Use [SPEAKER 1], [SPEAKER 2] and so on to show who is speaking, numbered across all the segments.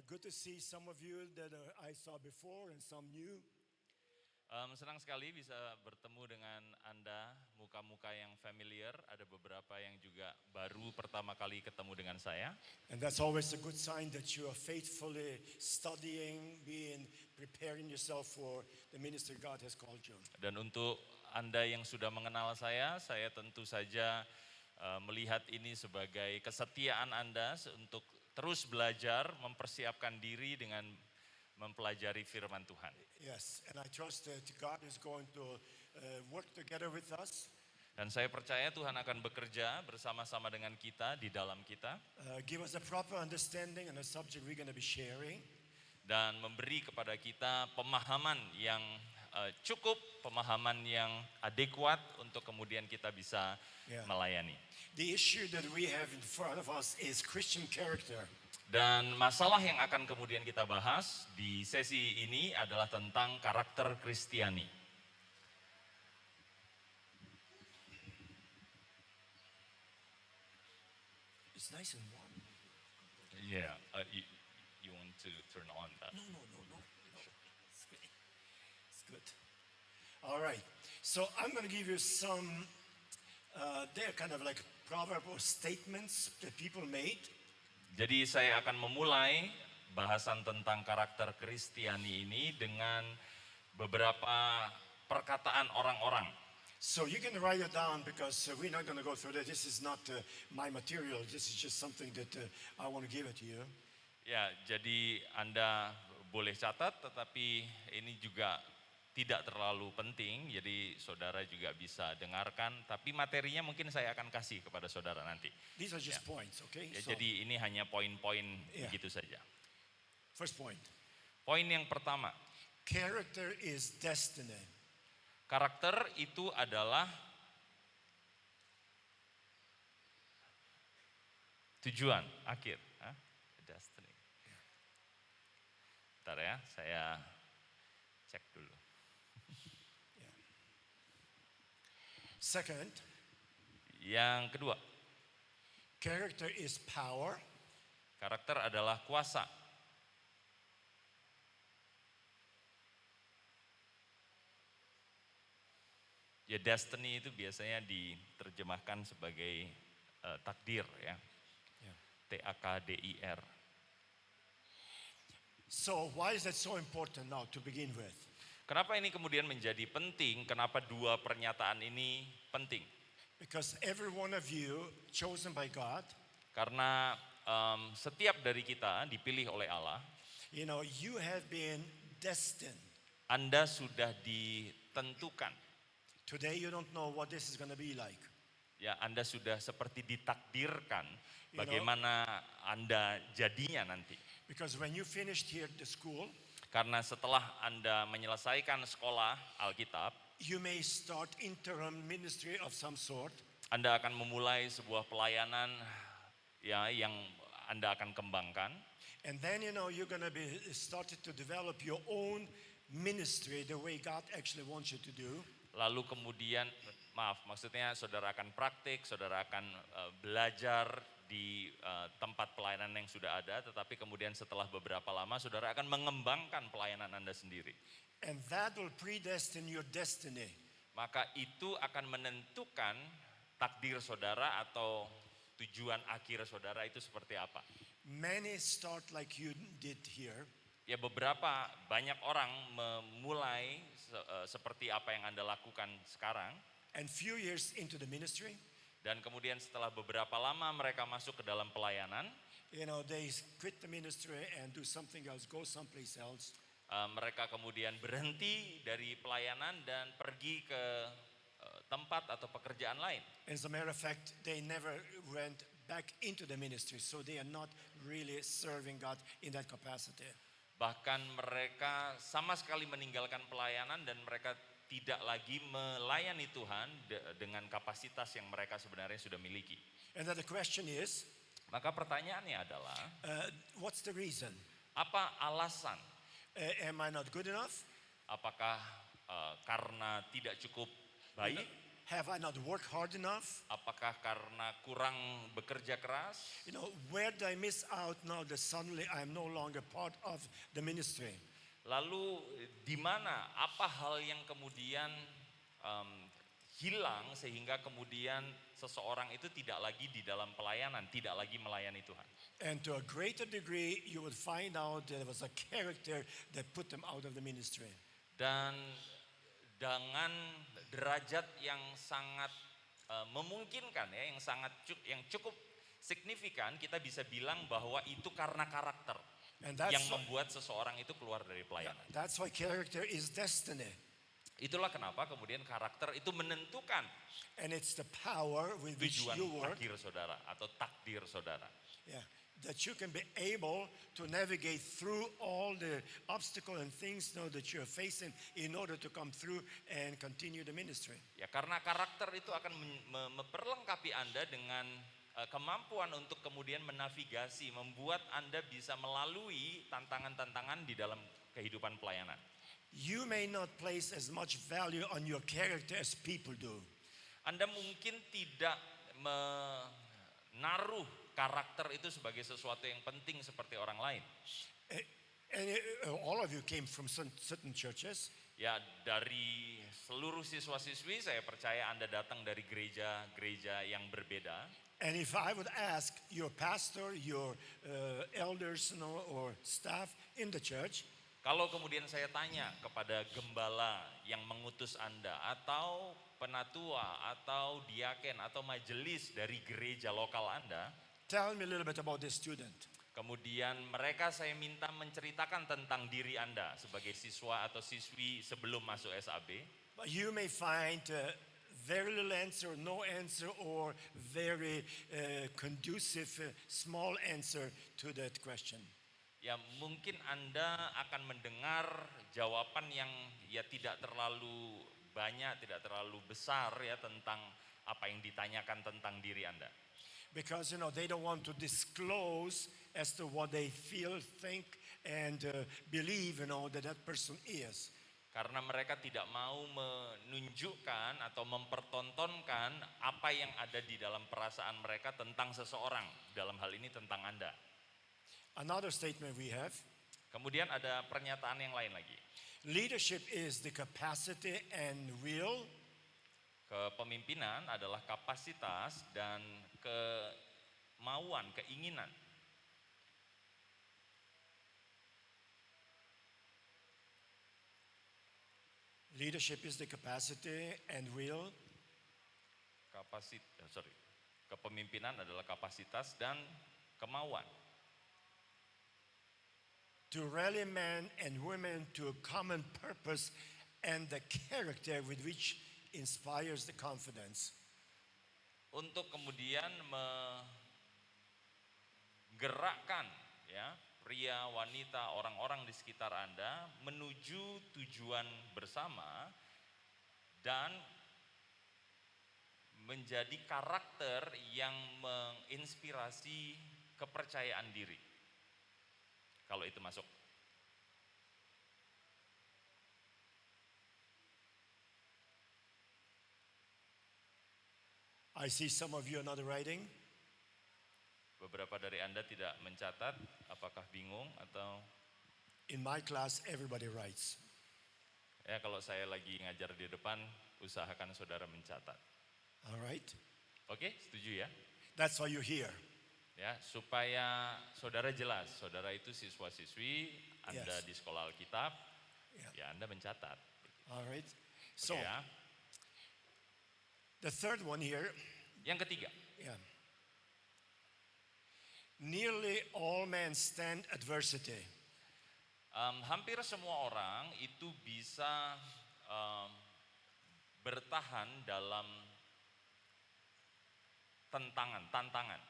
[SPEAKER 1] Good to see some of you that I saw before and some new.
[SPEAKER 2] Senang sekali bisa bertemu dengan Anda, muka-muka yang familiar, ada beberapa yang juga baru pertama kali ketemu dengan saya.
[SPEAKER 1] And that's always a good sign that you are faithfully studying, preparing yourself for the ministry God has called you.
[SPEAKER 2] Dan untuk Anda yang sudah mengenal saya tentu saja melihat ini sebagai kesetiaan Anda untuk terus belajar, mempersiapkan diri dengan mempelajari firman Tuhan.
[SPEAKER 1] Yes, and I trust that God is going to work together with us.
[SPEAKER 2] Dan saya percaya Tuhan akan bekerja bersama-sama dengan kita, di dalam kita.
[SPEAKER 1] Give us a proper understanding on the subject we're going to be sharing.
[SPEAKER 2] Dan memberi kepada kita pemahaman yang cukup, pemahaman yang adekuat untuk kemudian kita bisa melayani.
[SPEAKER 1] The issue that we have in front of us is Christian character.
[SPEAKER 2] Dan masalah yang akan kemudian kita bahas di sesi ini adalah tentang karakter Kristiani.
[SPEAKER 1] It's nice and warm.
[SPEAKER 2] Yeah, you want to turn on that?
[SPEAKER 1] No. It's good. All right. So I'm going to give you some, they're kind of like proverb or statements that people made.
[SPEAKER 2] Jadi saya akan memulai bahasan tentang karakter Kristiani ini dengan beberapa perkataan orang-orang.
[SPEAKER 1] So you can write it down because we're not going to go through that. This is not my material. This is just something that I want to give it to you.
[SPEAKER 2] Ya, jadi Anda boleh catat, tetapi ini juga tidak terlalu penting, jadi saudara juga bisa dengarkan, tapi materinya mungkin saya akan kasih kepada saudara nanti.
[SPEAKER 1] These are just points, okay?
[SPEAKER 2] Ya, jadi ini hanya poin-poin begitu saja.
[SPEAKER 1] First point.
[SPEAKER 2] Poin yang pertama.
[SPEAKER 1] Character is destiny.
[SPEAKER 2] Karakter itu adalah tujuan akhir. Destiny. Bentar ya, saya cek dulu.
[SPEAKER 1] Second,
[SPEAKER 2] yang kedua,
[SPEAKER 1] character is power.
[SPEAKER 2] Karakter adalah kuasa. Ya, destiny itu biasanya diterjemahkan sebagai takdir ya. TAKDIR.
[SPEAKER 1] So why is that so important now to begin with?
[SPEAKER 2] Kenapa ini kemudian menjadi penting? Kenapa dua pernyataan ini penting?
[SPEAKER 1] Because every one of you chosen by God.
[SPEAKER 2] Karena setiap dari kita dipilih oleh Allah.
[SPEAKER 1] You know, you have been destined.
[SPEAKER 2] Anda sudah ditentukan.
[SPEAKER 1] Today you don't know what this is going to be like.
[SPEAKER 2] Ya, Anda sudah seperti ditakdirkan bagaimana Anda jadinya nanti.
[SPEAKER 1] Because when you finished here at the school,
[SPEAKER 2] karena setelah Anda menyelesaikan sekolah Alkitab,
[SPEAKER 1] you may start interim ministry of some sort.
[SPEAKER 2] Anda akan memulai sebuah pelayanan ya yang Anda akan kembangkan.
[SPEAKER 1] And then you're going to be started to develop your own ministry the way God actually wants you to do.
[SPEAKER 2] Lalu kemudian, maksudnya saudara akan praktik, saudara akan belajar di tempat pelayanan yang sudah ada, tetapi kemudian setelah beberapa lama saudara akan mengembangkan pelayanan Anda sendiri.
[SPEAKER 1] And that will predestine your destiny.
[SPEAKER 2] Maka itu akan menentukan takdir saudara atau tujuan akhir saudara itu seperti apa.
[SPEAKER 1] Many start like you did here.
[SPEAKER 2] Ya, banyak orang memulai seperti apa yang Anda lakukan sekarang.
[SPEAKER 1] And few years into the ministry.
[SPEAKER 2] Dan kemudian setelah beberapa lama mereka masuk ke dalam pelayanan.
[SPEAKER 1] They quit the ministry and do something else, go someplace else.
[SPEAKER 2] Mereka kemudian berhenti dari pelayanan dan pergi ke tempat atau pekerjaan lain.
[SPEAKER 1] As a matter of fact, they never went back into the ministry, so they are not really serving God in that capacity.
[SPEAKER 2] Bahkan mereka sama sekali meninggalkan pelayanan dan mereka tidak lagi melayani Tuhan dengan kapasitas yang mereka sebenarnya sudah miliki.
[SPEAKER 1] And then the question is,
[SPEAKER 2] maka pertanyaannya adalah,
[SPEAKER 1] what's the reason?
[SPEAKER 2] Apa alasan?
[SPEAKER 1] Am I not good enough?
[SPEAKER 2] Apakah karena tidak cukup baik?
[SPEAKER 1] Have I not worked hard enough?
[SPEAKER 2] Apakah karena kurang bekerja keras?
[SPEAKER 1] Where did I miss out now that suddenly I'm no longer part of the ministry?
[SPEAKER 2] Lalu di mana, apa hal yang kemudian em, hilang sehingga kemudian seseorang itu tidak lagi di dalam pelayanan, tidak lagi melayani Tuhan.
[SPEAKER 1] And to a greater degree, you would find out there was a character that put them out of the ministry.
[SPEAKER 2] Dan dengan derajat yang sangat memungkinkan ya, yang cukup signifikan, kita bisa bilang bahwa itu karena karakter
[SPEAKER 1] And
[SPEAKER 2] yang
[SPEAKER 1] that's,
[SPEAKER 2] membuat seseorang itu keluar dari pelayanan.
[SPEAKER 1] that's why character is destiny.
[SPEAKER 2] Itulah kenapa kemudian karakter itu menentukan
[SPEAKER 1] And it's the power with which
[SPEAKER 2] tujuan
[SPEAKER 1] you work.
[SPEAKER 2] akhir saudara atau takdir saudara.
[SPEAKER 1] Yeah, that you can be able to navigate through all the obstacles and things that you're facing in order to come through and continue the ministry.
[SPEAKER 2] Ya, karena karakter itu akan memperlengkapi Anda dengan kemampuan untuk kemudian menavigasi, membuat Anda bisa melalui tantangan-tantangan di dalam kehidupan pelayanan.
[SPEAKER 1] You may not place as much value on your character as people do.
[SPEAKER 2] Anda mungkin tidak menaruh karakter itu sebagai sesuatu yang penting seperti orang lain.
[SPEAKER 1] And all of you came from certain churches.
[SPEAKER 2] Ya, dari seluruh siswa-siswi saya percaya Anda datang dari gereja-gereja yang berbeda.
[SPEAKER 1] And if I would ask your pastor, your elders, or staff in the church,
[SPEAKER 2] Kalau kemudian saya tanya kepada gembala yang mengutus Anda atau penatua atau diaken atau majelis dari gereja lokal Anda,
[SPEAKER 1] tell me a little bit about this student.
[SPEAKER 2] kemudian mereka saya minta menceritakan tentang diri Anda sebagai siswa atau siswi sebelum masuk SAB.
[SPEAKER 1] But you may find very little answer, no answer, or very conducive, small answer to that question.
[SPEAKER 2] Ya, mungkin Anda akan mendengar jawaban yang ya tidak terlalu banyak, tidak terlalu besar ya tentang apa yang ditanyakan tentang diri Anda.
[SPEAKER 1] Because they don't want to disclose as to what they feel, think, and believe that person is.
[SPEAKER 2] Karena mereka tidak mau menunjukkan atau mempertontonkan apa yang ada di dalam perasaan mereka tentang seseorang, dalam hal ini tentang Anda.
[SPEAKER 1] Another statement we have,
[SPEAKER 2] Kemudian ada pernyataan yang lain lagi.
[SPEAKER 1] leadership is the capacity and will
[SPEAKER 2] Kepemimpinan adalah kapasitas dan kemauan, keinginan.
[SPEAKER 1] Leadership is the capacity and will
[SPEAKER 2] Kepemimpinan adalah kapasitas dan kemauan.
[SPEAKER 1] to rally men and women to a common purpose and the character with which inspires the confidence.
[SPEAKER 2] Untuk kemudian menggerakkan ya pria, wanita, orang-orang di sekitar Anda menuju tujuan bersama dan menjadi karakter yang menginspirasi kepercayaan diri. Kalau itu masuk.
[SPEAKER 1] I see some of you are not writing.
[SPEAKER 2] Beberapa dari Anda tidak mencatat, apakah bingung atau
[SPEAKER 1] In my class, everybody writes.
[SPEAKER 2] ya kalau saya lagi ngajar di depan, usahakan saudara mencatat.
[SPEAKER 1] All right?
[SPEAKER 2] Oke, setuju ya?
[SPEAKER 1] That's why you're here.
[SPEAKER 2] Ya, supaya saudara jelas, saudara itu siswa-siswi, Anda
[SPEAKER 1] Yes.
[SPEAKER 2] di sekolah Alkitab,
[SPEAKER 1] Yeah.
[SPEAKER 2] ya Anda mencatat.
[SPEAKER 1] All right?
[SPEAKER 2] Oke
[SPEAKER 1] So,
[SPEAKER 2] ya.
[SPEAKER 1] the third one here,
[SPEAKER 2] Yang ketiga,
[SPEAKER 1] yeah. Nearly all men stand adversity.
[SPEAKER 2] hampir semua orang itu bisa bertahan dalam tantangan.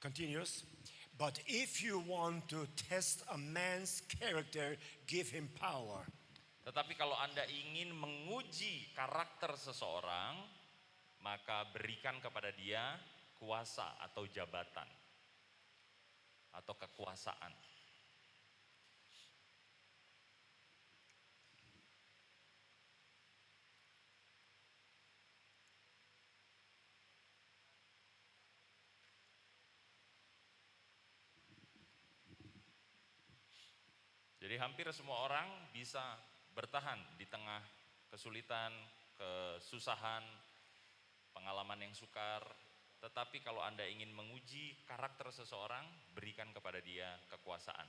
[SPEAKER 1] Continues. But if you want to test a man's character, give him power.
[SPEAKER 2] Tetapi kalau Anda ingin menguji karakter seseorang, maka berikan kepada dia kuasa atau jabatan atau kekuasaan. Jadi hampir semua orang bisa bertahan di tengah kesulitan, kesusahan, pengalaman yang sukar. Tetapi kalau Anda ingin menguji karakter seseorang, berikan kepada dia kekuasaan.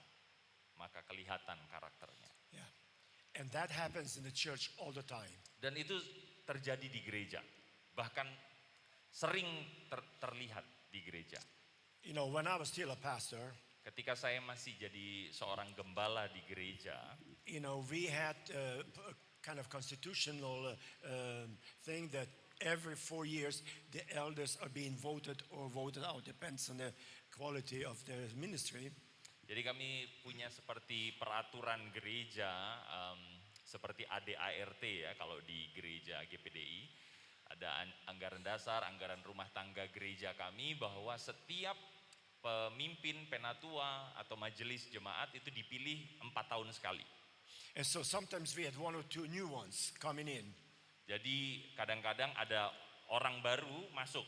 [SPEAKER 2] Maka kelihatan karakternya.
[SPEAKER 1] Yeah. And that happens in the church all the time.
[SPEAKER 2] Dan itu terjadi di gereja. Bahkan sering terlihat di gereja.
[SPEAKER 1] You know, when I was still a pastor,
[SPEAKER 2] Ketika saya masih jadi seorang gembala di gereja,
[SPEAKER 1] you know, we had a kind of constitutional thing that every 4 years the elders are being voted or voted out, depends on the quality of their ministry.
[SPEAKER 2] jadi kami punya seperti peraturan gereja, seperti ADART ya kalau di gereja GPDI. Ada anggaran dasar, anggaran rumah tangga gereja kami bahwa setiap pemimpin penatua atau majelis jemaat itu dipilih 4 tahun sekali.
[SPEAKER 1] And so sometimes we had 1 or 2 new ones coming in.
[SPEAKER 2] Jadi kadang-kadang ada orang baru masuk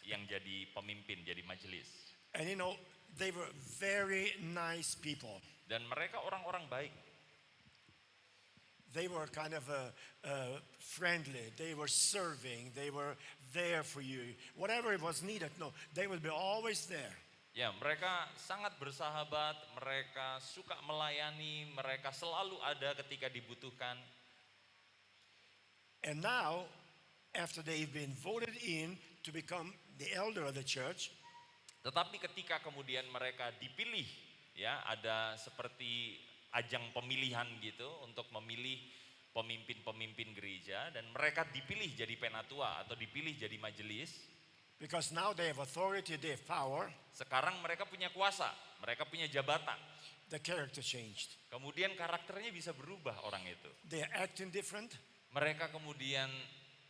[SPEAKER 2] yang jadi pemimpin, jadi majelis.
[SPEAKER 1] And you know, they were very nice people.
[SPEAKER 2] Dan mereka orang-orang baik.
[SPEAKER 1] They were kind of friendly. They were serving. They were there for you. Whatever it was needed, no, they will be always there.
[SPEAKER 2] Ya, mereka sangat bersahabat, mereka suka melayani, mereka selalu ada ketika dibutuhkan.
[SPEAKER 1] And now, after they've been voted in to become the elder of the church,
[SPEAKER 2] Tetapi ketika kemudian mereka dipilih, ya ada seperti ajang pemilihan gitu untuk memilih pemimpin-pemimpin gereja dan mereka dipilih jadi penatua atau dipilih jadi majelis.
[SPEAKER 1] because now they have authority, they have power,
[SPEAKER 2] Sekarang mereka punya kuasa, mereka punya jabatan.
[SPEAKER 1] the character changed.
[SPEAKER 2] Kemudian karakternya bisa berubah orang itu.
[SPEAKER 1] They are acting different.
[SPEAKER 2] Mereka kemudian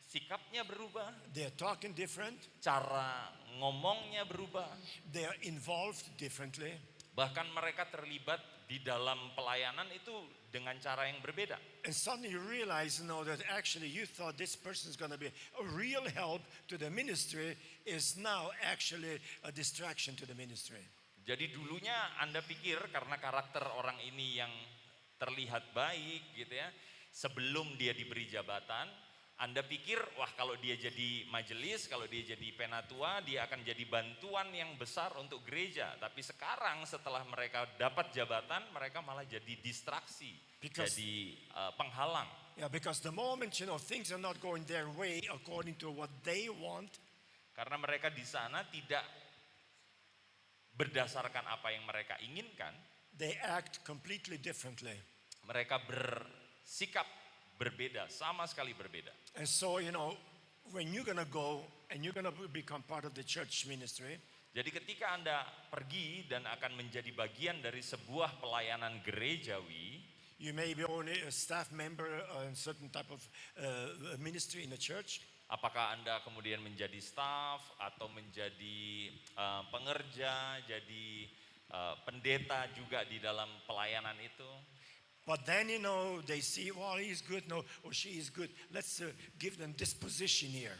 [SPEAKER 2] sikapnya berubah,
[SPEAKER 1] They are talking different.
[SPEAKER 2] cara ngomongnya berubah.
[SPEAKER 1] They are involved differently.
[SPEAKER 2] Bahkan mereka terlibat di dalam pelayanan itu dengan cara yang berbeda.
[SPEAKER 1] And suddenly you realize, you know, that actually you thought this person is going to be a real help to the ministry is now actually a distraction to the ministry.
[SPEAKER 2] Jadi dulunya Anda pikir karena karakter orang ini yang terlihat baik gitu ya, sebelum dia diberi jabatan, Anda pikir wah kalau dia jadi majelis, kalau dia jadi penatua, dia akan jadi bantuan yang besar untuk gereja. Tapi sekarang setelah mereka dapat jabatan, mereka malah jadi distraksi,
[SPEAKER 1] Because-
[SPEAKER 2] jadi penghalang.
[SPEAKER 1] Yeah, because the moment, you know, things are not going their way according to what they want,
[SPEAKER 2] Karena mereka di sana tidak berdasarkan apa yang mereka inginkan,
[SPEAKER 1] they act completely differently.
[SPEAKER 2] mereka bersikap berbeda, sama sekali berbeda.
[SPEAKER 1] And so, you know, when you're going to go and you're going to become part of the church ministry,
[SPEAKER 2] Jadi ketika Anda pergi dan akan menjadi bagian dari sebuah pelayanan gerejawi,
[SPEAKER 1] you may be only a staff member in certain type of ministry in the church,
[SPEAKER 2] apakah Anda kemudian menjadi staf atau menjadi pengerja, jadi pendeta juga di dalam pelayanan itu.
[SPEAKER 1] but then, you know, they see, well, he's good, no, or she is good. Let's give them this position here.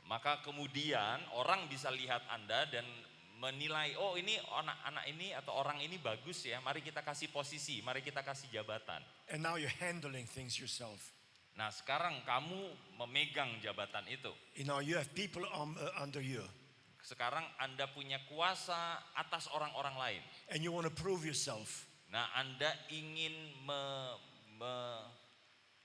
[SPEAKER 2] Maka kemudian orang bisa lihat Anda dan menilai, oh ini anak-anak ini atau orang ini bagus ya, mari kita kasih posisi, mari kita kasih jabatan.
[SPEAKER 1] And now you're handling things yourself.
[SPEAKER 2] Nah sekarang kamu memegang jabatan itu.
[SPEAKER 1] You know, you have people under you,
[SPEAKER 2] Sekarang Anda punya kuasa atas orang-orang lain.
[SPEAKER 1] and you want to prove yourself.
[SPEAKER 2] Nah Anda ingin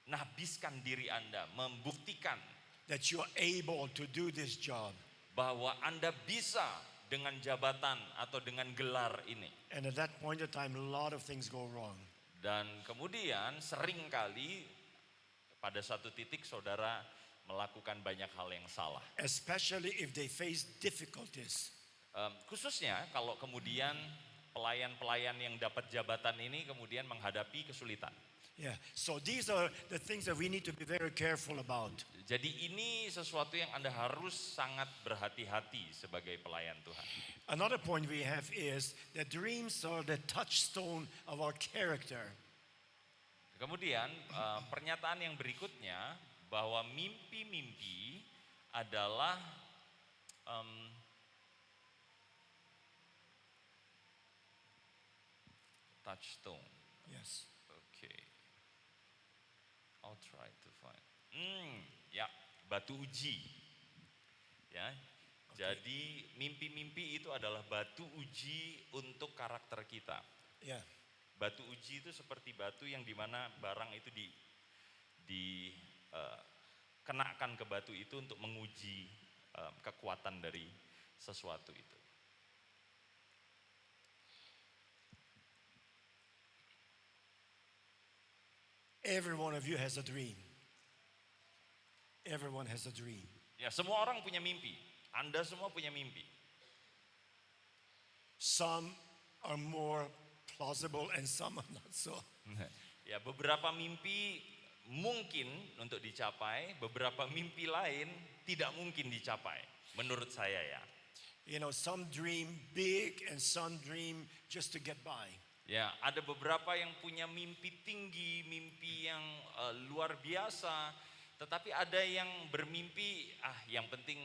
[SPEAKER 2] menahbiskan diri Anda, membuktikan
[SPEAKER 1] That you are able to do this job.
[SPEAKER 2] bahwa Anda bisa dengan jabatan atau dengan gelar ini.
[SPEAKER 1] And at that point in time, a lot of things go wrong.
[SPEAKER 2] Dan kemudian seringkali pada satu titik saudara melakukan banyak hal yang salah.
[SPEAKER 1] Especially if they face difficulties.
[SPEAKER 2] Khususnya kalau kemudian pelayan-pelayan yang dapat jabatan ini kemudian menghadapi kesulitan.
[SPEAKER 1] Yeah. So these are the things that we need to be very careful about.
[SPEAKER 2] Jadi ini sesuatu yang Anda harus sangat berhati-hati sebagai pelayan Tuhan.
[SPEAKER 1] Another point we have is that dreams are the touchstone of our character.
[SPEAKER 2] Kemudian pernyataan yang berikutnya bahwa mimpi-mimpi adalah touchstone.
[SPEAKER 1] Yes.
[SPEAKER 2] Oke. I'll try to find. Ya, batu uji. Ya. Jadi mimpi-mimpi itu adalah batu uji untuk karakter kita.
[SPEAKER 1] Yeah.
[SPEAKER 2] Batu uji itu seperti batu yang dimana barang itu kenakan ke batu itu untuk menguji kekuatan dari sesuatu itu.
[SPEAKER 1] Every one of you has a dream. Everyone has a dream.
[SPEAKER 2] Ya, semua orang punya mimpi. Anda semua punya mimpi.
[SPEAKER 1] Some are more plausible and some are not so.
[SPEAKER 2] Ya, beberapa mimpi mungkin untuk dicapai, beberapa mimpi lain tidak mungkin dicapai. Menurut saya ya.
[SPEAKER 1] You know, some dream big and some dream just to get by.
[SPEAKER 2] Ya, ada beberapa yang punya mimpi tinggi, mimpi yang luar biasa, tetapi ada yang bermimpi, yang penting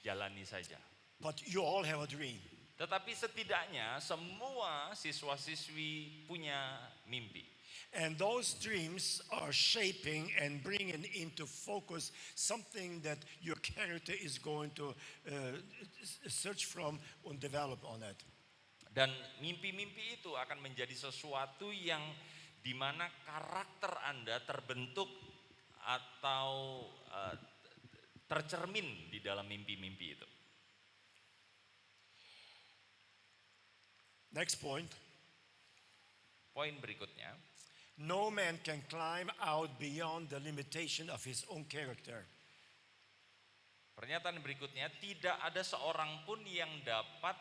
[SPEAKER 2] jalani saja.
[SPEAKER 1] But you all have a dream.
[SPEAKER 2] Tetapi setidaknya semua siswa-siswi punya mimpi.
[SPEAKER 1] And those dreams are shaping and bringing into focus something that your character is going to search from and develop on it.
[SPEAKER 2] Dan mimpi-mimpi itu akan menjadi sesuatu yang dimana karakter Anda terbentuk atau tercermin di dalam mimpi-mimpi itu.
[SPEAKER 1] Next point.
[SPEAKER 2] Poin berikutnya.
[SPEAKER 1] No man can climb out beyond the limitation of his own character.
[SPEAKER 2] Pernyataan berikutnya, tidak ada seorang pun yang dapat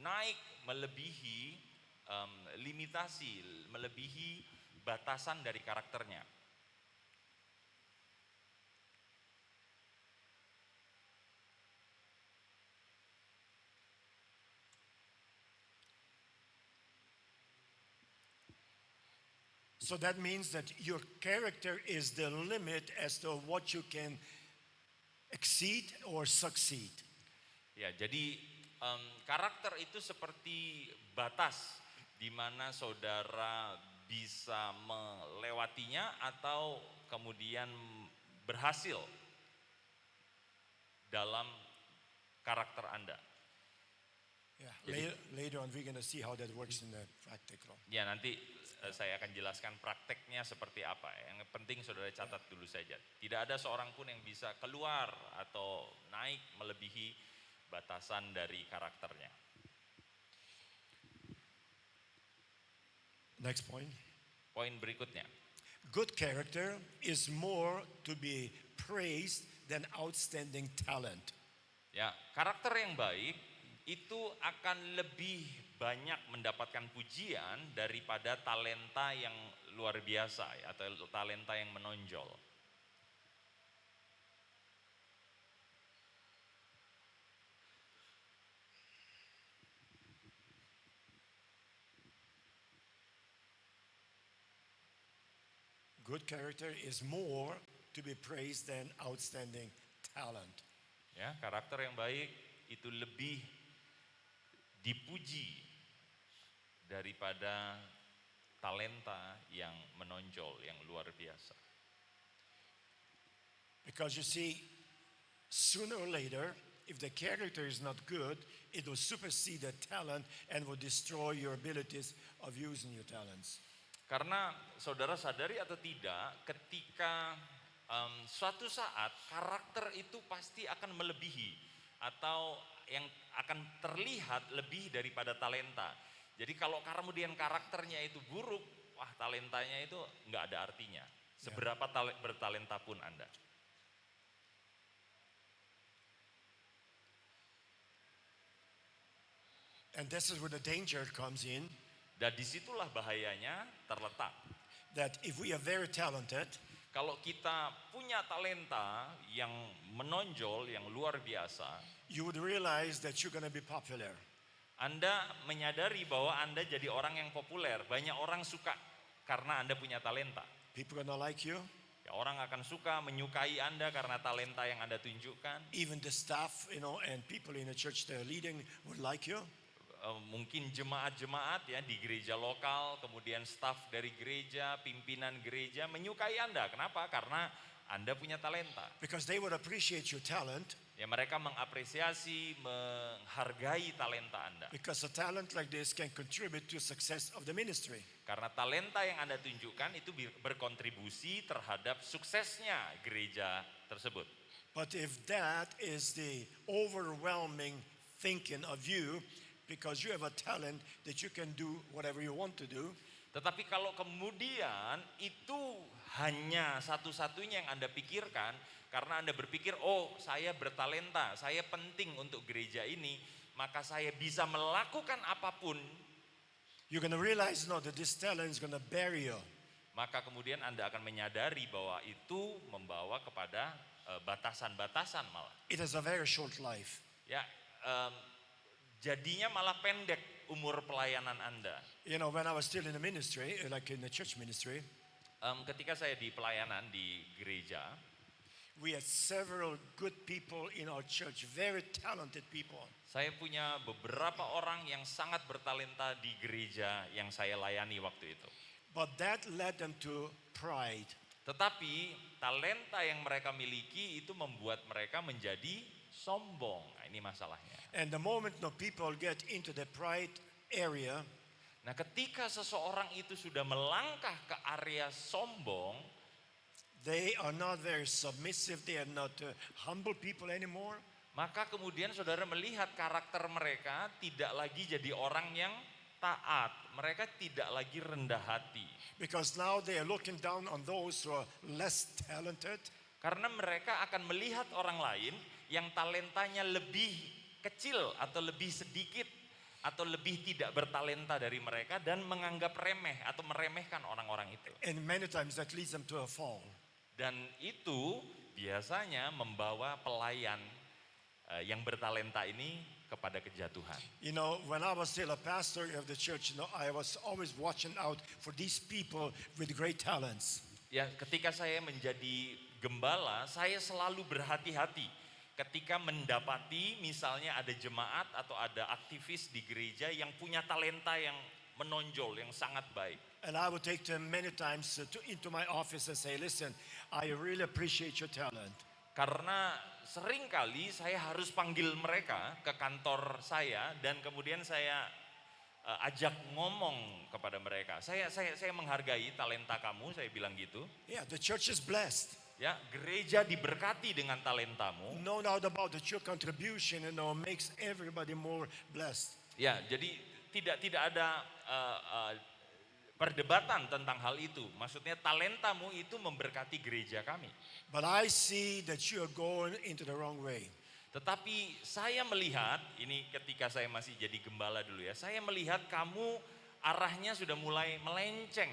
[SPEAKER 2] naik melebihi limitasi, melebihi batasan dari karakternya.
[SPEAKER 1] So that means that your character is the limit as to what you can exceed or succeed.
[SPEAKER 2] Ya, jadi karakter itu seperti batas di mana saudara bisa melewatinya atau kemudian berhasil dalam karakter Anda.
[SPEAKER 1] Yeah. Later on we're going to see how that works in the practical.
[SPEAKER 2] Ya, nanti saya akan jelaskan prakteknya seperti apa. Yang penting saudara catat dulu saja. Tidak ada seorang pun yang bisa keluar atau naik melebihi batasan dari karakternya.
[SPEAKER 1] Next point.
[SPEAKER 2] Poin berikutnya.
[SPEAKER 1] Good character is more to be praised than outstanding talent.
[SPEAKER 2] Ya, karakter yang baik itu akan lebih banyak mendapatkan pujian daripada talenta yang luar biasa ya, atau talenta yang menonjol.
[SPEAKER 1] Good character is more to be praised than outstanding talent.
[SPEAKER 2] Ya, karakter yang baik itu lebih dipuji daripada talenta yang menonjol, yang luar biasa.
[SPEAKER 1] Because you see, sooner or later, if the character is not good, it will supersede the talent and will destroy your abilities of using your talents.
[SPEAKER 2] Karena saudara sadari atau tidak, ketika suatu saat karakter itu pasti akan melebihi atau yang akan terlihat lebih daripada talenta. Jadi kalau kemudian karakternya itu buruk, wah talentanya itu nggak ada artinya. Seberapa bertalenta pun Anda.
[SPEAKER 1] And this is where the danger comes in.
[SPEAKER 2] Dan disitulah bahayanya terletak.
[SPEAKER 1] that if we are very talented,
[SPEAKER 2] Kalau kita punya talenta yang menonjol, yang luar biasa,
[SPEAKER 1] you would realize that you're going to be popular.
[SPEAKER 2] Anda menyadari bahwa Anda jadi orang yang populer. Banyak orang suka karena Anda punya talenta.
[SPEAKER 1] People are going to like you.
[SPEAKER 2] Ya, orang akan suka, menyukai Anda karena talenta yang Anda tunjukkan.
[SPEAKER 1] Even the staff, and people in the church they're leading would like you.
[SPEAKER 2] Mungkin jemaat-jemaat ya di gereja lokal, kemudian staf dari gereja, pimpinan gereja menyukai Anda. Kenapa? Karena Anda punya talenta.
[SPEAKER 1] Because they would appreciate your talent.
[SPEAKER 2] Ya, mereka mengapresiasi, menghargai talenta Anda.
[SPEAKER 1] Because a talent like this can contribute to success of the ministry.
[SPEAKER 2] Karena talenta yang Anda tunjukkan itu berkontribusi terhadap suksesnya gereja tersebut.
[SPEAKER 1] But if that is the overwhelming thinking of you, because you have a talent that you can do whatever you want to do,
[SPEAKER 2] Tetapi kalau kemudian itu hanya satu-satunya yang Anda pikirkan, karena Anda berpikir, oh saya bertalenta, saya penting untuk gereja ini, maka saya bisa melakukan apapun,
[SPEAKER 1] you're going to realize that this talent is going to bury you.
[SPEAKER 2] maka kemudian Anda akan menyadari bahwa itu membawa kepada batasan-batasan malah.
[SPEAKER 1] It has a very short life.
[SPEAKER 2] Ya, jadinya malah pendek umur pelayanan Anda.
[SPEAKER 1] When I was still in the ministry, like in the church ministry,
[SPEAKER 2] Ketika saya di pelayanan di gereja,
[SPEAKER 1] we had several good people in our church, very talented people.
[SPEAKER 2] saya punya beberapa orang yang sangat bertalenta di gereja yang saya layani waktu itu.
[SPEAKER 1] But that led them to pride.
[SPEAKER 2] Tetapi talenta yang mereka miliki itu membuat mereka menjadi sombong. Nah, ini masalahnya.
[SPEAKER 1] And the moment people get into the pride area,
[SPEAKER 2] Nah, ketika seseorang itu sudah melangkah ke area sombong,
[SPEAKER 1] they are not very submissive, they are not humble people anymore.
[SPEAKER 2] maka kemudian saudara melihat karakter mereka tidak lagi jadi orang yang taat. Mereka tidak lagi rendah hati.
[SPEAKER 1] Because now they are looking down on those who are less talented.
[SPEAKER 2] Karena mereka akan melihat orang lain yang talentanya lebih kecil atau lebih sedikit atau lebih tidak bertalenta dari mereka dan menganggap remeh atau meremehkan orang-orang itu.
[SPEAKER 1] And many times that leads them to a fall.
[SPEAKER 2] Dan itu biasanya membawa pelayan yang bertalenta ini kepada kejatuhan.
[SPEAKER 1] When I was still a pastor of the church, I was always watching out for these people with great talents.
[SPEAKER 2] Ya, ketika saya menjadi gembala, saya selalu berhati-hati ketika mendapati misalnya ada jemaat atau ada aktivis di gereja yang punya talenta yang menonjol, yang sangat baik.
[SPEAKER 1] And I would take them many times into my office and say, listen, I really appreciate your talent.
[SPEAKER 2] Karena seringkali saya harus panggil mereka ke kantor saya dan kemudian saya ajak ngomong kepada mereka. Saya menghargai talenta kamu, saya bilang gitu.
[SPEAKER 1] Yeah, the church is blessed.
[SPEAKER 2] Ya, gereja diberkati dengan talentamu.
[SPEAKER 1] No doubt about it. Your contribution, makes everybody more blessed.
[SPEAKER 2] Ya, jadi tidak ada perdebatan tentang hal itu. Maksudnya talentamu itu memberkati gereja kami.
[SPEAKER 1] But I see that you are going into the wrong way.
[SPEAKER 2] Tetapi saya melihat, ini ketika saya masih jadi gembala dulu ya, saya melihat kamu arahnya sudah mulai melenceng.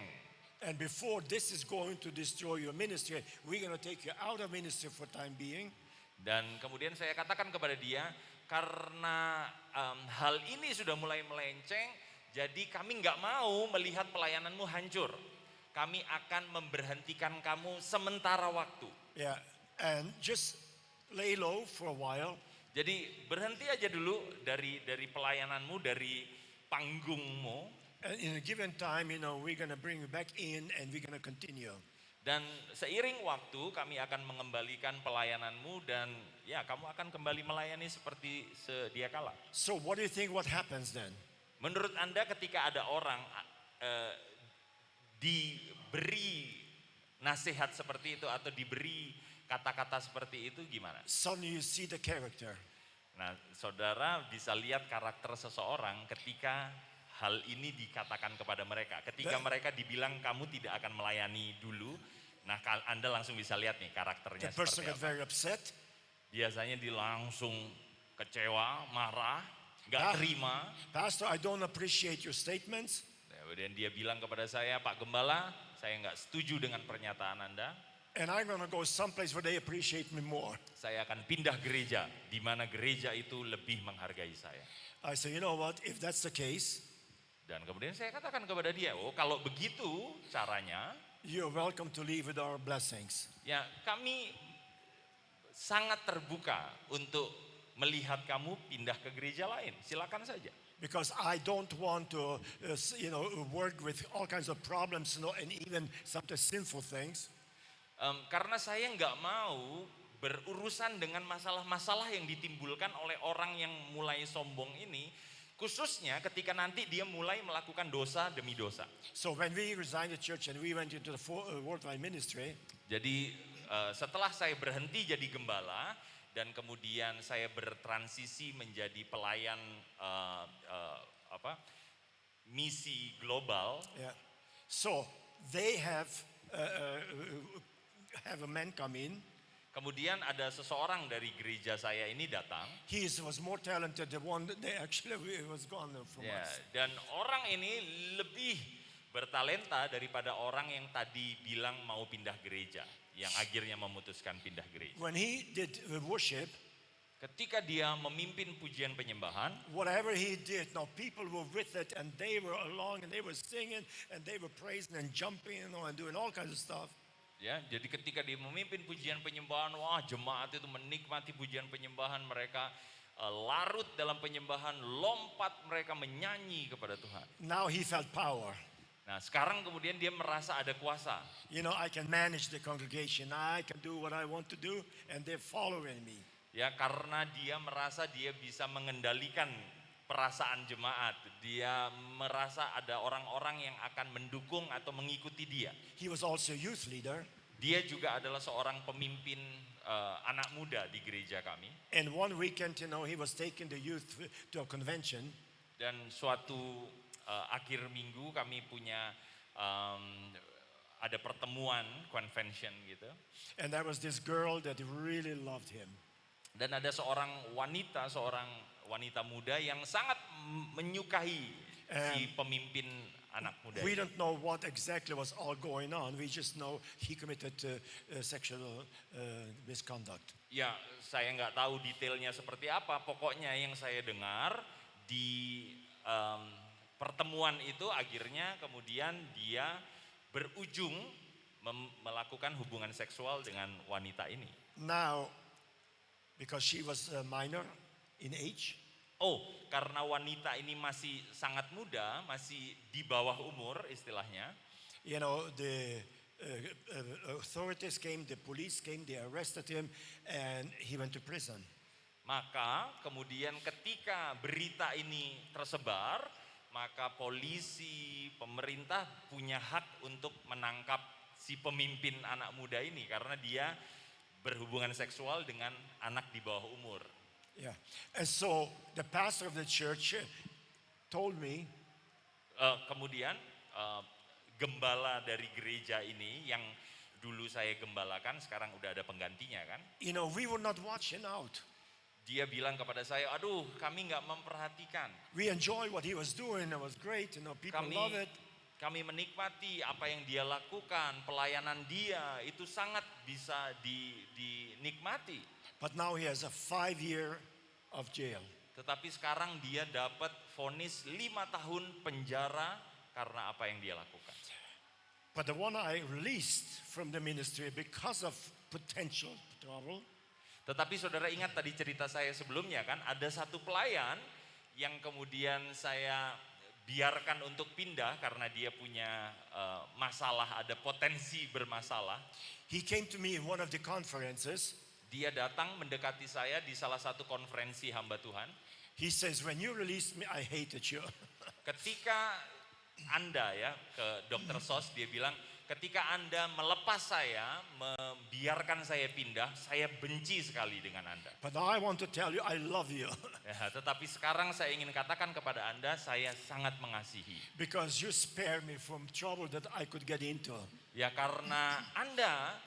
[SPEAKER 1] And before this is going to destroy your ministry, we're going to take you out of ministry for time being.
[SPEAKER 2] Dan kemudian saya katakan kepada dia, karena hal ini sudah mulai melenceng, jadi kami nggak mau melihat pelayananmu hancur. Kami akan memberhentikan kamu sementara waktu.
[SPEAKER 1] Yeah, and just lay low for a while.
[SPEAKER 2] Jadi berhenti aja dulu dari pelayananmu, dari panggungmu.
[SPEAKER 1] And in a given time, we're going to bring you back in and we're going to continue.
[SPEAKER 2] Dan seiring waktu kami akan mengembalikan pelayananmu dan ya kamu akan kembali melayani seperti sedia kala.
[SPEAKER 1] So what do you think what happens then?
[SPEAKER 2] Menurut Anda ketika ada orang diberi nasihat seperti itu atau diberi kata-kata seperti itu gimana?
[SPEAKER 1] Suddenly you see the character.
[SPEAKER 2] Nah, saudara bisa lihat karakter seseorang ketika hal ini dikatakan kepada mereka. Ketika mereka dibilang kamu tidak akan melayani dulu, nah Anda langsung bisa lihat nih karakternya
[SPEAKER 1] The person
[SPEAKER 2] seperti
[SPEAKER 1] got
[SPEAKER 2] apa.
[SPEAKER 1] very upset.
[SPEAKER 2] Biasanya dia langsung kecewa, marah, gak terima.
[SPEAKER 1] Pastor, I don't appreciate your statements.
[SPEAKER 2] Kemudian dia bilang kepada saya, Pak Gembala, saya nggak setuju dengan pernyataan Anda.
[SPEAKER 1] and I'm going to go someplace where they appreciate me more.
[SPEAKER 2] Saya akan pindah gereja, di mana gereja itu lebih menghargai saya.
[SPEAKER 1] I say, you know what? If that's the case,
[SPEAKER 2] Dan kemudian saya katakan kepada dia, oh kalau begitu caranya,
[SPEAKER 1] you're welcome to leave with our blessings.
[SPEAKER 2] ya kami sangat terbuka untuk melihat kamu pindah ke gereja lain. Silakan saja.
[SPEAKER 1] Because I don't want to, work with all kinds of problems, and even sometimes sinful things.
[SPEAKER 2] Karena saya nggak mau berurusan dengan masalah-masalah yang ditimbulkan oleh orang yang mulai sombong ini, khususnya ketika nanti dia mulai melakukan dosa demi dosa.
[SPEAKER 1] So when we resigned the church and we went into the worldwide ministry,
[SPEAKER 2] Jadi setelah saya berhenti jadi gembala dan kemudian saya bertransisi menjadi pelayan misi global,
[SPEAKER 1] yeah. So they have a man come in.
[SPEAKER 2] kemudian ada seseorang dari gereja saya ini datang.
[SPEAKER 1] He was more talented than one that they actually was gone from
[SPEAKER 2] Ya,
[SPEAKER 1] us.
[SPEAKER 2] dan orang ini lebih bertalenta daripada orang yang tadi bilang mau pindah gereja, yang akhirnya memutuskan pindah gereja.
[SPEAKER 1] When he did worship,
[SPEAKER 2] Ketika dia memimpin pujian penyembahan,
[SPEAKER 1] whatever he did, now people were with it and they were along and they were singing and they were praising and jumping, and doing all kinds of stuff.
[SPEAKER 2] ya, jadi ketika dia memimpin pujian penyembahan, wah jemaat itu menikmati pujian penyembahan, mereka larut dalam penyembahan, lompat mereka menyanyi kepada Tuhan.
[SPEAKER 1] Now he felt power.
[SPEAKER 2] Nah, sekarang kemudian dia merasa ada kuasa.
[SPEAKER 1] I can manage the congregation. I can do what I want to do, and they're following me.
[SPEAKER 2] Ya, karena dia merasa dia bisa mengendalikan perasaan jemaat. Dia merasa ada orang-orang yang akan mendukung atau mengikuti dia.
[SPEAKER 1] He was also a youth leader.
[SPEAKER 2] Dia juga adalah seorang pemimpin anak muda di gereja kami.
[SPEAKER 1] And one weekend, he was taking the youth to a convention.
[SPEAKER 2] Dan suatu akhir minggu kami punya ada pertemuan convention gitu.
[SPEAKER 1] And there was this girl that really loved him.
[SPEAKER 2] Dan ada seorang wanita muda yang sangat menyukai si pemimpin anak muda.
[SPEAKER 1] We
[SPEAKER 2] ini.
[SPEAKER 1] don't know what exactly was all going on. We just know he committed sexual misconduct.
[SPEAKER 2] Ya, saya nggak tahu detailnya seperti apa. Pokoknya yang saya dengar di pertemuan itu akhirnya kemudian dia berujung melakukan hubungan seksual dengan wanita ini.
[SPEAKER 1] Now, because she was a minor in age,
[SPEAKER 2] Oh, karena wanita ini masih sangat muda, masih di bawah umur istilahnya.
[SPEAKER 1] the authorities came, the police came, they arrested him, and he went to prison.
[SPEAKER 2] Maka kemudian ketika berita ini tersebar, maka polisi, pemerintah punya hak untuk menangkap si pemimpin anak muda ini karena dia berhubungan seksual dengan anak di bawah umur.
[SPEAKER 1] Yeah. And so the pastor of the church told me,
[SPEAKER 2] Kemudian gembala dari gereja ini yang dulu saya gembalakan, sekarang udah ada penggantinya kan.
[SPEAKER 1] we were not watching out.
[SPEAKER 2] Dia bilang kepada saya, aduh kami nggak memperhatikan.
[SPEAKER 1] We enjoyed what he was doing. It was great. People love it.
[SPEAKER 2] Kami menikmati apa yang dia lakukan, pelayanan dia itu sangat bisa dinikmati.
[SPEAKER 1] But now he has a 5 year of jail.
[SPEAKER 2] Tetapi sekarang dia dapat vonis 5 tahun penjara karena apa yang dia lakukan.
[SPEAKER 1] But the one I released from the ministry because of potential trouble,
[SPEAKER 2] Tetapi saudara ingat tadi cerita saya sebelumnya kan, ada satu pelayan yang kemudian saya biarkan untuk pindah karena dia punya masalah, ada potensi bermasalah.
[SPEAKER 1] he came to me in one of the conferences.
[SPEAKER 2] Dia datang mendekati saya di salah satu konferensi hamba Tuhan.
[SPEAKER 1] He says, when you released me, I hated you.
[SPEAKER 2] Ketika Anda ya ke Dr. Sos, dia bilang ketika Anda melepas saya, membiarkan saya pindah, saya benci sekali dengan Anda.
[SPEAKER 1] But now I want to tell you, I love you.
[SPEAKER 2] Ya, tetapi sekarang saya ingin katakan kepada Anda, saya sangat mengasihi.
[SPEAKER 1] Because you spare me from trouble that I could get into.
[SPEAKER 2] Ya karena Anda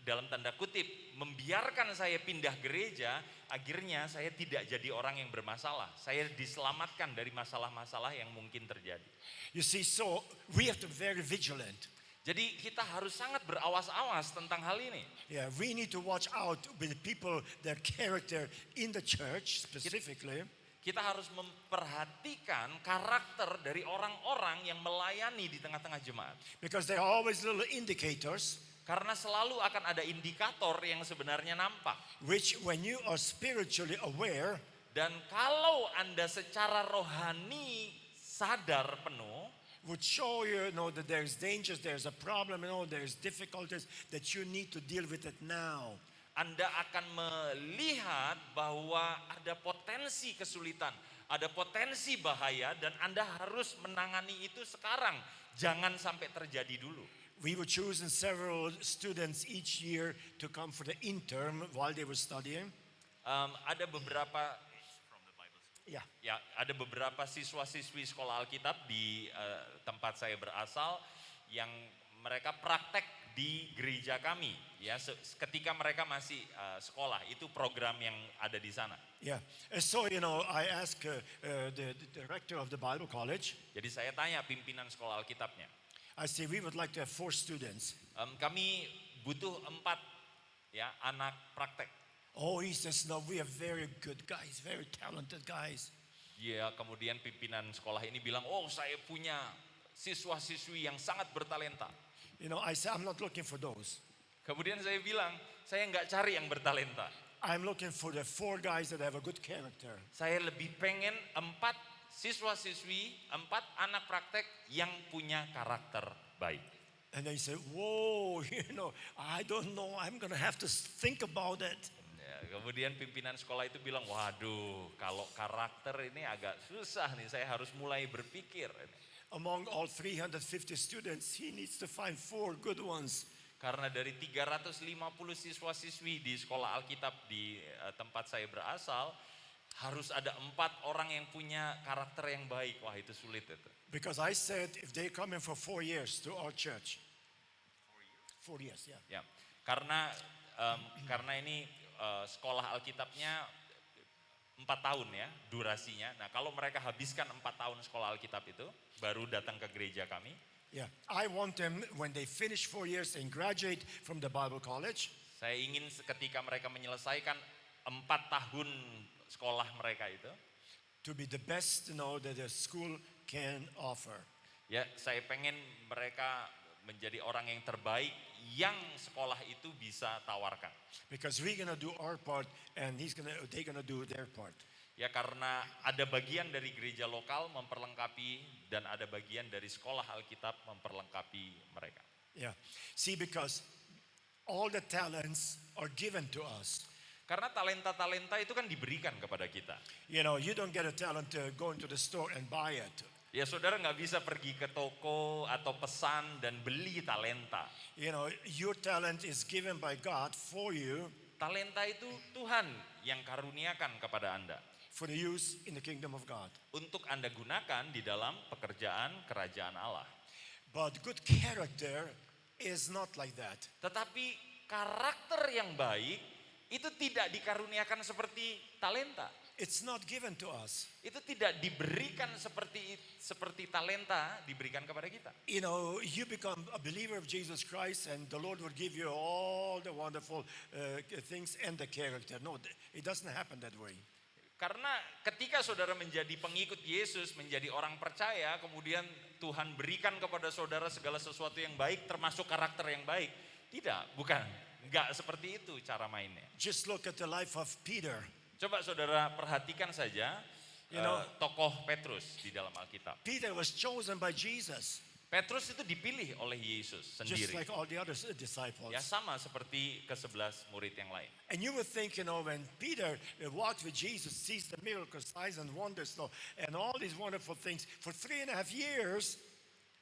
[SPEAKER 2] dalam tanda kutip membiarkan saya pindah gereja, akhirnya saya tidak jadi orang yang bermasalah. Saya diselamatkan dari masalah-masalah yang mungkin terjadi.
[SPEAKER 1] You see, so we have to be very vigilant.
[SPEAKER 2] Jadi kita harus sangat berawas-awas tentang hal ini.
[SPEAKER 1] Yeah, we need to watch out with people, their character in the church specifically.
[SPEAKER 2] Kita harus memperhatikan karakter dari orang-orang yang melayani di tengah-tengah jemaat.
[SPEAKER 1] Because there are always little indicators
[SPEAKER 2] Karena selalu akan ada indikator yang sebenarnya nampak.
[SPEAKER 1] which, when you are spiritually aware,
[SPEAKER 2] Dan kalau Anda secara rohani sadar penuh,
[SPEAKER 1] would show you, that there's dangers, there's a problem, there's difficulties that you need to deal with it now.
[SPEAKER 2] Anda akan melihat bahwa ada potensi kesulitan, ada potensi bahaya, dan Anda harus menangani itu sekarang. Jangan sampai terjadi dulu.
[SPEAKER 1] We were choosing several students each year to come for the interim while they were studying.
[SPEAKER 2] Ada beberapa
[SPEAKER 1] Yeah.
[SPEAKER 2] Ya, ada beberapa siswa-siswi sekolah Alkitab di tempat saya berasal yang mereka praktek di gereja kami, ya, ketika mereka masih sekolah. Itu program yang ada di sana.
[SPEAKER 1] Yeah. And so, I asked the director of the Bible college,
[SPEAKER 2] Jadi saya tanya pimpinan sekolah Alkitabnya,
[SPEAKER 1] I said, we would like to have 4 students.
[SPEAKER 2] kami butuh 4 ya anak praktek.
[SPEAKER 1] Oh, he says, no, we are very good guys, very talented guys.
[SPEAKER 2] Ya, kemudian pimpinan sekolah ini bilang, oh saya punya siswa-siswi yang sangat bertalenta.
[SPEAKER 1] I said, I'm not looking for those.
[SPEAKER 2] Kemudian saya bilang, saya nggak cari yang bertalenta.
[SPEAKER 1] I'm looking for the 4 guys that have a good character.
[SPEAKER 2] Saya lebih pengen 4 siswa-siswi, 4 anak praktek yang punya karakter baik.
[SPEAKER 1] And they said, whoa, I don't know, I'm going to have to think about it.
[SPEAKER 2] Ya, kemudian pimpinan sekolah itu bilang, waduh kalau karakter ini agak susah nih, saya harus mulai berpikir.
[SPEAKER 1] Among all 350 students, he needs to find 4 good ones.
[SPEAKER 2] Karena dari 350 siswa-siswi di sekolah Alkitab di tempat saya berasal, harus ada 4 orang yang punya karakter yang baik. Wah, itu sulit itu.
[SPEAKER 1] Because I said, if they come in for 4 years to our church. 4 years, yeah.
[SPEAKER 2] Ya, karena ini sekolah Alkitabnya 4 tahun ya durasinya. Nah, kalau mereka habiskan 4 tahun sekolah Alkitab itu, baru datang ke gereja kami.
[SPEAKER 1] Yeah, I want them, when they finish 4 years and graduate from the Bible college,
[SPEAKER 2] Saya ingin ketika mereka menyelesaikan 4 tahun sekolah mereka itu,
[SPEAKER 1] to be the best, that the school can offer.
[SPEAKER 2] ya saya pengen mereka menjadi orang yang terbaik yang sekolah itu bisa tawarkan.
[SPEAKER 1] Because we're gonna do our part and they're gonna do their part.
[SPEAKER 2] Ya, karena ada bagian dari gereja lokal memperlengkapi dan ada bagian dari sekolah Alkitab memperlengkapi mereka.
[SPEAKER 1] Yeah. See, because all the talents are given to us.
[SPEAKER 2] Karena talenta-talenta itu kan diberikan kepada kita.
[SPEAKER 1] You don't get a talent to go into the store and buy it.
[SPEAKER 2] Ya, saudara nggak bisa pergi ke toko atau pesan dan beli talenta.
[SPEAKER 1] Your talent is given by God for you
[SPEAKER 2] Talenta itu Tuhan yang karuniakan kepada Anda.
[SPEAKER 1] for the use in the kingdom of God.
[SPEAKER 2] Untuk Anda gunakan di dalam pekerjaan kerajaan Allah.
[SPEAKER 1] But good character is not like that.
[SPEAKER 2] Tetapi karakter yang baik itu tidak dikaruniakan seperti talenta.
[SPEAKER 1] It's not given to us.
[SPEAKER 2] Itu tidak diberikan seperti talenta diberikan kepada kita.
[SPEAKER 1] You become a believer of Jesus Christ and the Lord will give you all the wonderful things and the character. No, it doesn't happen that way.
[SPEAKER 2] Karena ketika saudara menjadi pengikut Yesus, menjadi orang percaya, kemudian Tuhan berikan kepada saudara segala sesuatu yang baik, termasuk karakter yang baik. Tidak, bukan. Enggak seperti itu cara mainnya.
[SPEAKER 1] Just look at the life of Peter.
[SPEAKER 2] Coba saudara perhatikan saja tokoh Petrus di dalam Alkitab.
[SPEAKER 1] Peter was chosen by Jesus,
[SPEAKER 2] Petrus itu dipilih oleh Yesus
[SPEAKER 1] just
[SPEAKER 2] sendiri.
[SPEAKER 1] like all the other disciples.
[SPEAKER 2] Ya, sama seperti ke-11 murid yang lain.
[SPEAKER 1] And you would think, when Peter walked with Jesus, sees the miracles, signs and wonders, and all these wonderful things for 3.5 years,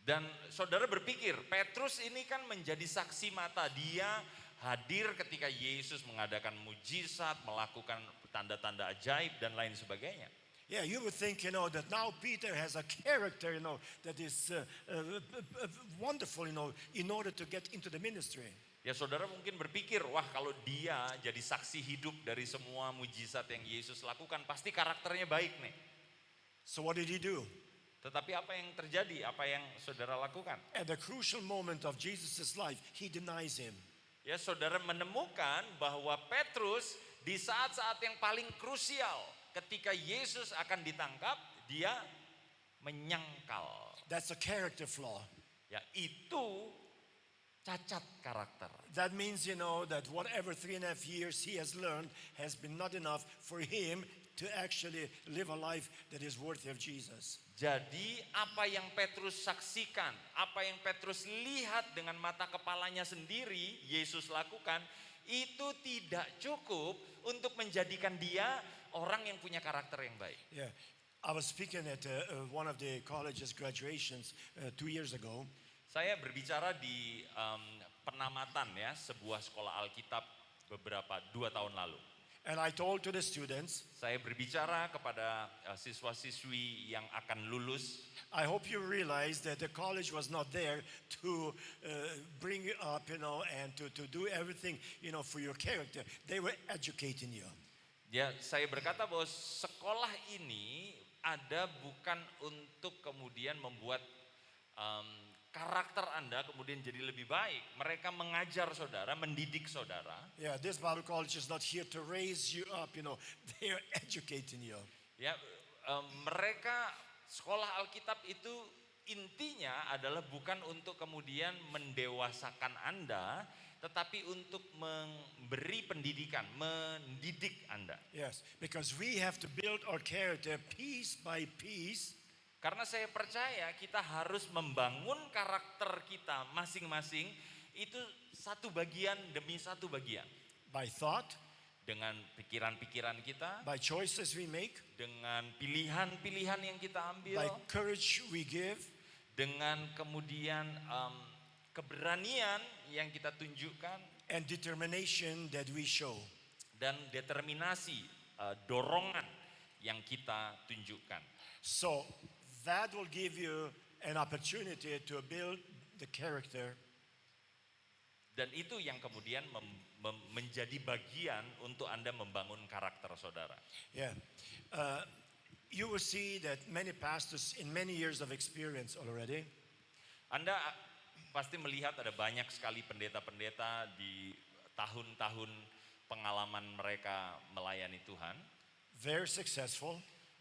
[SPEAKER 2] Dan saudara berpikir, Petrus ini kan menjadi saksi mata. Dia hadir ketika Yesus mengadakan mujizat, melakukan tanda-tanda ajaib dan lain sebagainya.
[SPEAKER 1] yeah, you would think, that now Peter has a character, that is wonderful, in order to get into the ministry.
[SPEAKER 2] Ya saudara mungkin berpikir, wah kalau dia jadi saksi hidup dari semua mujizat yang Yesus lakukan, pasti karakternya baik nih.
[SPEAKER 1] So what did he do?
[SPEAKER 2] Tetapi apa yang terjadi, apa yang saudara lakukan?
[SPEAKER 1] At the crucial moment of Jesus' life, he denies him.
[SPEAKER 2] Ya saudara menemukan bahwa Petrus di saat-saat yang paling krusial ketika Yesus akan ditangkap, dia menyangkal.
[SPEAKER 1] That's a character flaw.
[SPEAKER 2] Ya itu cacat karakter.
[SPEAKER 1] That means, that whatever 3.5 years he has learned has been not enough for him to actually live a life that is worthy of Jesus.
[SPEAKER 2] Jadi apa yang Petrus saksikan, apa yang Petrus lihat dengan mata kepalanya sendiri Yesus lakukan, itu tidak cukup untuk menjadikan dia orang yang punya karakter yang baik.
[SPEAKER 1] Yeah. I was speaking at one of the college's graduations 2 years ago.
[SPEAKER 2] Saya berbicara di penamatan ya sebuah sekolah Alkitab beberapa 2 tahun lalu.
[SPEAKER 1] And I told to the students,
[SPEAKER 2] Saya berbicara kepada siswa-siswi yang akan lulus.
[SPEAKER 1] I hope you realize that the college was not there to bring you up, and to do everything, for your character. They were educating you.
[SPEAKER 2] Ya, saya berkata bahwa sekolah ini ada bukan untuk kemudian membuat karakter Anda kemudian jadi lebih baik. Mereka mengajar saudara, mendidik saudara.
[SPEAKER 1] Yeah, this Bible college is not here to raise you up, they are educating you.
[SPEAKER 2] Ya, mereka sekolah Alkitab itu intinya adalah bukan untuk kemudian mendewasakan Anda, tetapi untuk memberi pendidikan, mendidik Anda.
[SPEAKER 1] Yes, because we have to build our character piece by piece.
[SPEAKER 2] Karena saya percaya kita harus membangun karakter kita masing-masing itu satu bagian demi satu bagian.
[SPEAKER 1] By thought,
[SPEAKER 2] Dengan pikiran-pikiran kita,
[SPEAKER 1] by choices we make,
[SPEAKER 2] dengan pilihan-pilihan yang kita ambil,
[SPEAKER 1] by courage we give,
[SPEAKER 2] dengan kemudian keberanian yang kita tunjukkan,
[SPEAKER 1] and determination that we show.
[SPEAKER 2] dan determinasi, dorongan yang kita tunjukkan.
[SPEAKER 1] So that will give you an opportunity to build the character.
[SPEAKER 2] Dan itu yang kemudian menjadi bagian untuk Anda membangun karakter saudara.
[SPEAKER 1] Yeah. You will see that many pastors in many years of experience already,
[SPEAKER 2] Anda pasti melihat ada banyak sekali pendeta-pendeta di tahun-tahun pengalaman mereka melayani Tuhan.
[SPEAKER 1] very successful,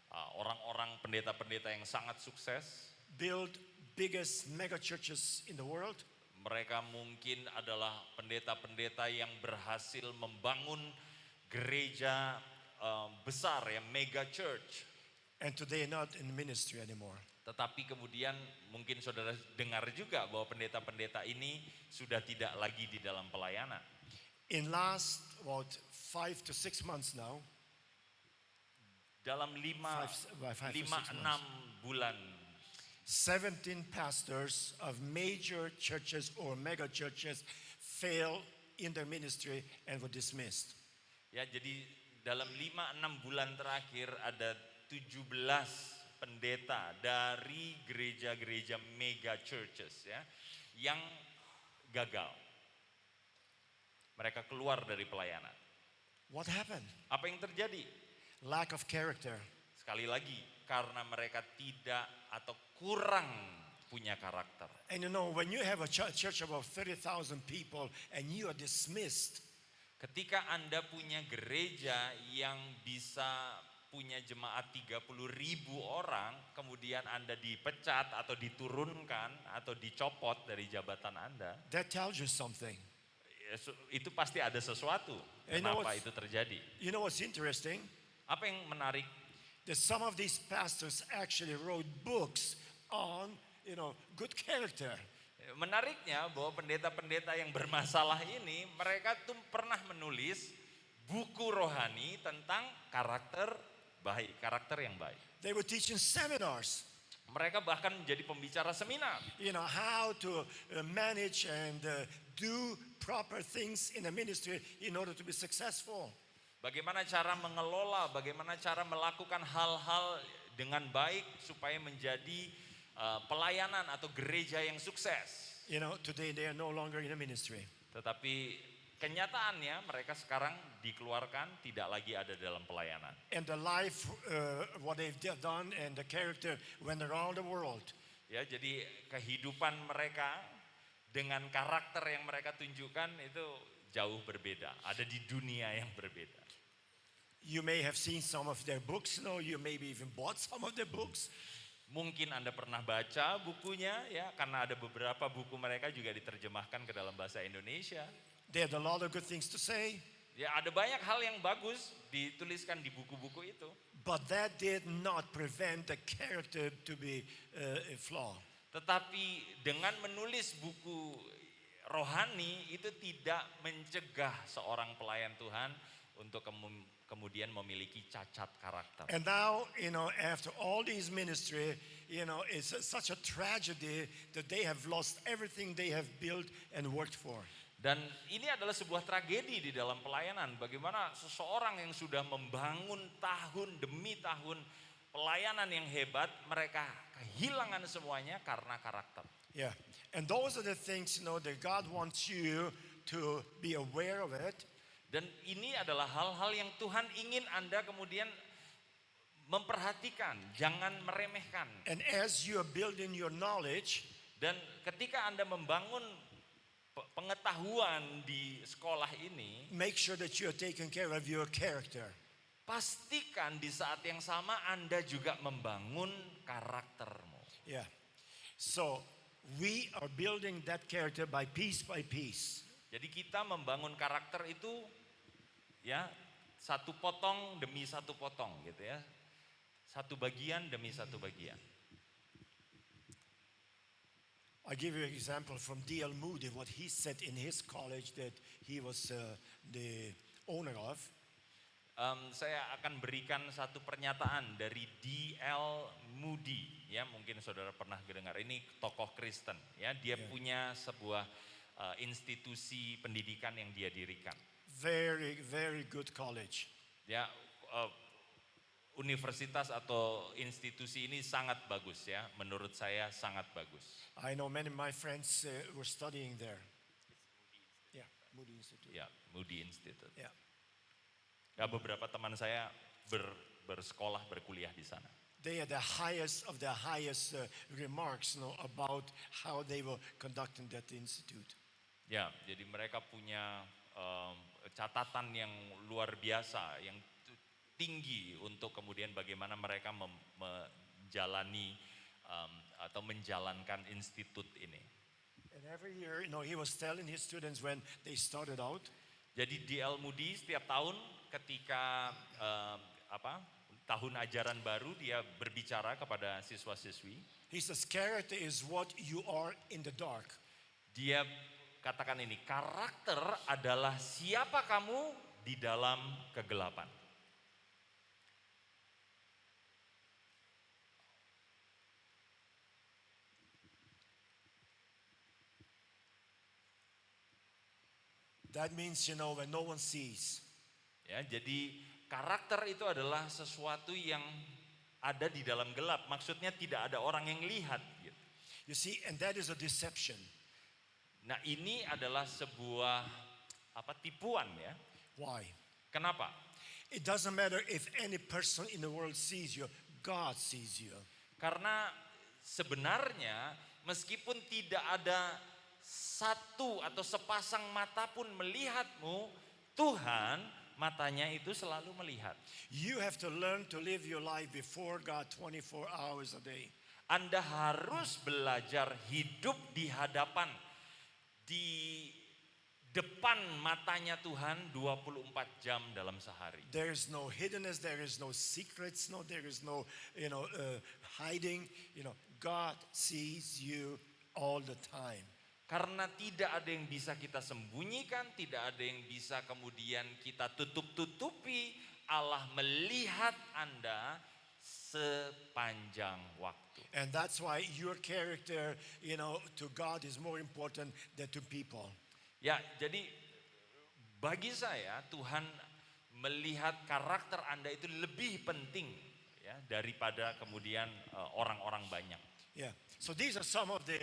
[SPEAKER 2] Orang-orang pendeta-pendeta yang sangat sukses.
[SPEAKER 1] build biggest mega churches in the world.
[SPEAKER 2] Mereka mungkin adalah pendeta-pendeta yang berhasil membangun gereja besar ya, mega church.
[SPEAKER 1] And today not in ministry anymore.
[SPEAKER 2] Tetapi kemudian mungkin saudara dengar juga bahwa pendeta-pendeta ini sudah tidak lagi di dalam pelayanan.
[SPEAKER 1] In last, 5 to 6 months now,
[SPEAKER 2] Dalam 5-6
[SPEAKER 1] 5 to 6 months,
[SPEAKER 2] bulan
[SPEAKER 1] 17 pastors of major churches or mega churches failed in their ministry and were dismissed.
[SPEAKER 2] ya, jadi dalam 5-6 bulan terakhir ada 17 pendeta dari gereja-gereja mega churches ya yang gagal. Mereka keluar dari pelayanan.
[SPEAKER 1] What happened?
[SPEAKER 2] Apa yang terjadi?
[SPEAKER 1] Lack of character.
[SPEAKER 2] Sekali lagi, karena mereka tidak atau kurang punya karakter.
[SPEAKER 1] And when you have a church of about 30,000 people and you are dismissed,
[SPEAKER 2] Ketika Anda punya gereja yang bisa punya jemaat 30.000 orang, kemudian Anda dipecat atau diturunkan atau dicopot dari jabatan Anda,
[SPEAKER 1] that tells you something.
[SPEAKER 2] itu pasti ada sesuatu.
[SPEAKER 1] You know
[SPEAKER 2] Kenapa
[SPEAKER 1] what's-
[SPEAKER 2] itu terjadi?
[SPEAKER 1] You know what's interesting?
[SPEAKER 2] Apa yang menarik?
[SPEAKER 1] That some of these pastors actually wrote books on, good character.
[SPEAKER 2] Menariknya bahwa pendeta-pendeta yang bermasalah ini, mereka tuh pernah menulis buku rohani tentang karakter baik, karakter yang baik.
[SPEAKER 1] They were teaching seminars,
[SPEAKER 2] Mereka bahkan menjadi pembicara seminar.
[SPEAKER 1] how to manage and do proper things in the ministry in order to be successful.
[SPEAKER 2] Bagaimana cara mengelola, bagaimana cara melakukan hal-hal dengan baik supaya menjadi pelayanan atau gereja yang sukses.
[SPEAKER 1] Today they are no longer in the ministry.
[SPEAKER 2] Tetapi kenyataannya mereka sekarang dikeluarkan, tidak lagi ada dalam pelayanan.
[SPEAKER 1] And the life, what they've done and the character went around the world.
[SPEAKER 2] Ya, jadi kehidupan mereka dengan karakter yang mereka tunjukkan itu jauh berbeda, ada di dunia yang berbeda.
[SPEAKER 1] You may have seen some of their books, you maybe even bought some of their books.
[SPEAKER 2] Mungkin Anda pernah baca bukunya ya, karena ada beberapa buku mereka juga diterjemahkan ke dalam bahasa Indonesia.
[SPEAKER 1] They had a lot of good things to say,
[SPEAKER 2] Ya, ada banyak hal yang bagus dituliskan di buku-buku itu.
[SPEAKER 1] but that did not prevent the character to be a flaw.
[SPEAKER 2] Tetapi dengan menulis buku rohani itu tidak mencegah seorang pelayan Tuhan untuk kemudian memiliki cacat karakter.
[SPEAKER 1] And now, after all these ministry, it's such a tragedy that they have lost everything they have built and worked for.
[SPEAKER 2] Dan ini adalah sebuah tragedi di dalam pelayanan. Bagaimana seseorang yang sudah membangun tahun demi tahun pelayanan yang hebat, mereka kehilangan semuanya karena karakter.
[SPEAKER 1] Yeah. And those are the things, that God wants you to be aware of it.
[SPEAKER 2] Dan ini adalah hal-hal yang Tuhan ingin Anda kemudian memperhatikan, jangan meremehkan.
[SPEAKER 1] And as you are building your knowledge,
[SPEAKER 2] Dan ketika Anda membangun pengetahuan di sekolah ini,
[SPEAKER 1] make sure that you are taking care of your character.
[SPEAKER 2] pastikan di saat yang sama Anda juga membangun karaktermu.
[SPEAKER 1] Yeah. So we are building that character by piece.
[SPEAKER 2] Jadi kita membangun karakter itu ya satu potong demi satu potong gitu ya. Satu bagian demi satu bagian.
[SPEAKER 1] I give you an example from D.L. Moody, what he said in his college that he was the owner of.
[SPEAKER 2] Saya akan berikan satu pernyataan dari D.L. Moody, ya mungkin saudara pernah dengar. Ini tokoh Kristen, ya dia punya sebuah institusi pendidikan yang dia dirikan.
[SPEAKER 1] Very, very good college.
[SPEAKER 2] Ya, universitas atau institusi ini sangat bagus ya, menurut saya sangat bagus.
[SPEAKER 1] I know many of my friends were studying there. Yeah, Moody Institute.
[SPEAKER 2] Ya, Moody Institute.
[SPEAKER 1] Yeah.
[SPEAKER 2] Ya, beberapa teman saya bersekolah, berkuliah di sana.
[SPEAKER 1] They had the highest of the highest remarks about how they were conducting that institute.
[SPEAKER 2] Ya, jadi mereka punya catatan yang luar biasa, yang tinggi untuk kemudian bagaimana mereka menjalani atau menjalankan institut ini.
[SPEAKER 1] And every year, he was telling his students when they started out,
[SPEAKER 2] Jadi D.L. Moody setiap tahun ketika tahun ajaran baru dia berbicara kepada siswa-siswi.
[SPEAKER 1] he says, character is what you are in the dark.
[SPEAKER 2] Dia katakan ini, karakter adalah siapa kamu di dalam kegelapan.
[SPEAKER 1] That means, when no one sees.
[SPEAKER 2] Ya, jadi karakter itu adalah sesuatu yang ada di dalam gelap. Maksudnya tidak ada orang yang lihat. Gitu.
[SPEAKER 1] You see, and that is a deception.
[SPEAKER 2] Nah ini adalah sebuah tipuan ya.
[SPEAKER 1] Why?
[SPEAKER 2] Kenapa?
[SPEAKER 1] It doesn't matter if any person in the world sees you, God sees you.
[SPEAKER 2] Karena sebenarnya meskipun tidak ada satu atau sepasang mata pun melihatmu, Tuhan matanya itu selalu melihat.
[SPEAKER 1] You have to learn to live your life before God 24 hours a day.
[SPEAKER 2] Anda harus belajar hidup di hadapan, di depan matanya Tuhan 24 jam dalam sehari.
[SPEAKER 1] There is no hiddenness, there is no secrets, there is no, hiding. God sees you all the time.
[SPEAKER 2] Karena tidak ada yang bisa kita sembunyikan, tidak ada yang bisa kemudian kita tutup-tutupi. Allah melihat Anda sepanjang waktu.
[SPEAKER 1] And that's why your character, to God is more important than to people.
[SPEAKER 2] Ya, jadi bagi saya Tuhan melihat karakter Anda itu lebih penting ya daripada kemudian orang-orang banyak.
[SPEAKER 1] Yeah. So these are some of the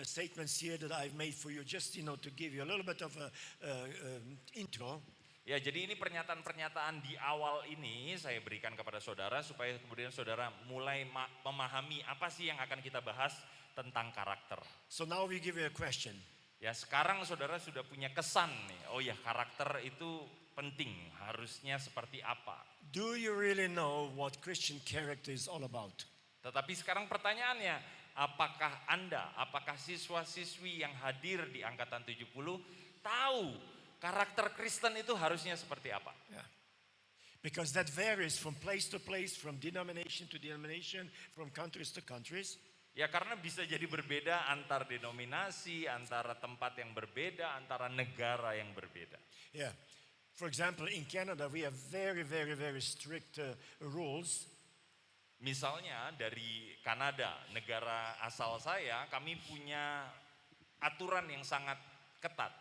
[SPEAKER 1] statements here that I've made for you, just to give you a little bit of a intro.
[SPEAKER 2] Ya, jadi ini pernyataan-pernyataan di awal ini saya berikan kepada saudara supaya kemudian saudara mulai memahami apa sih yang akan kita bahas tentang karakter.
[SPEAKER 1] So now we give you a question.
[SPEAKER 2] Ya, sekarang saudara sudah punya kesan nih. Oh ya, karakter itu penting, harusnya seperti apa?
[SPEAKER 1] Do you really know what Christian character is all about?
[SPEAKER 2] Tetapi sekarang pertanyaannya, apakah siswa-siswi yang hadir di angkatan 70 tahu karakter Kristen itu harusnya seperti apa?
[SPEAKER 1] Yeah. Because that varies from place to place, from denomination to denomination, from countries to countries.
[SPEAKER 2] Ya, karena bisa jadi berbeda antar denominasi, antara tempat yang berbeda, antara negara yang berbeda.
[SPEAKER 1] Yeah. For example, in Canada we have very, very, very strict rules.
[SPEAKER 2] Misalnya dari Kanada, negara asal saya, kami punya aturan yang sangat ketat.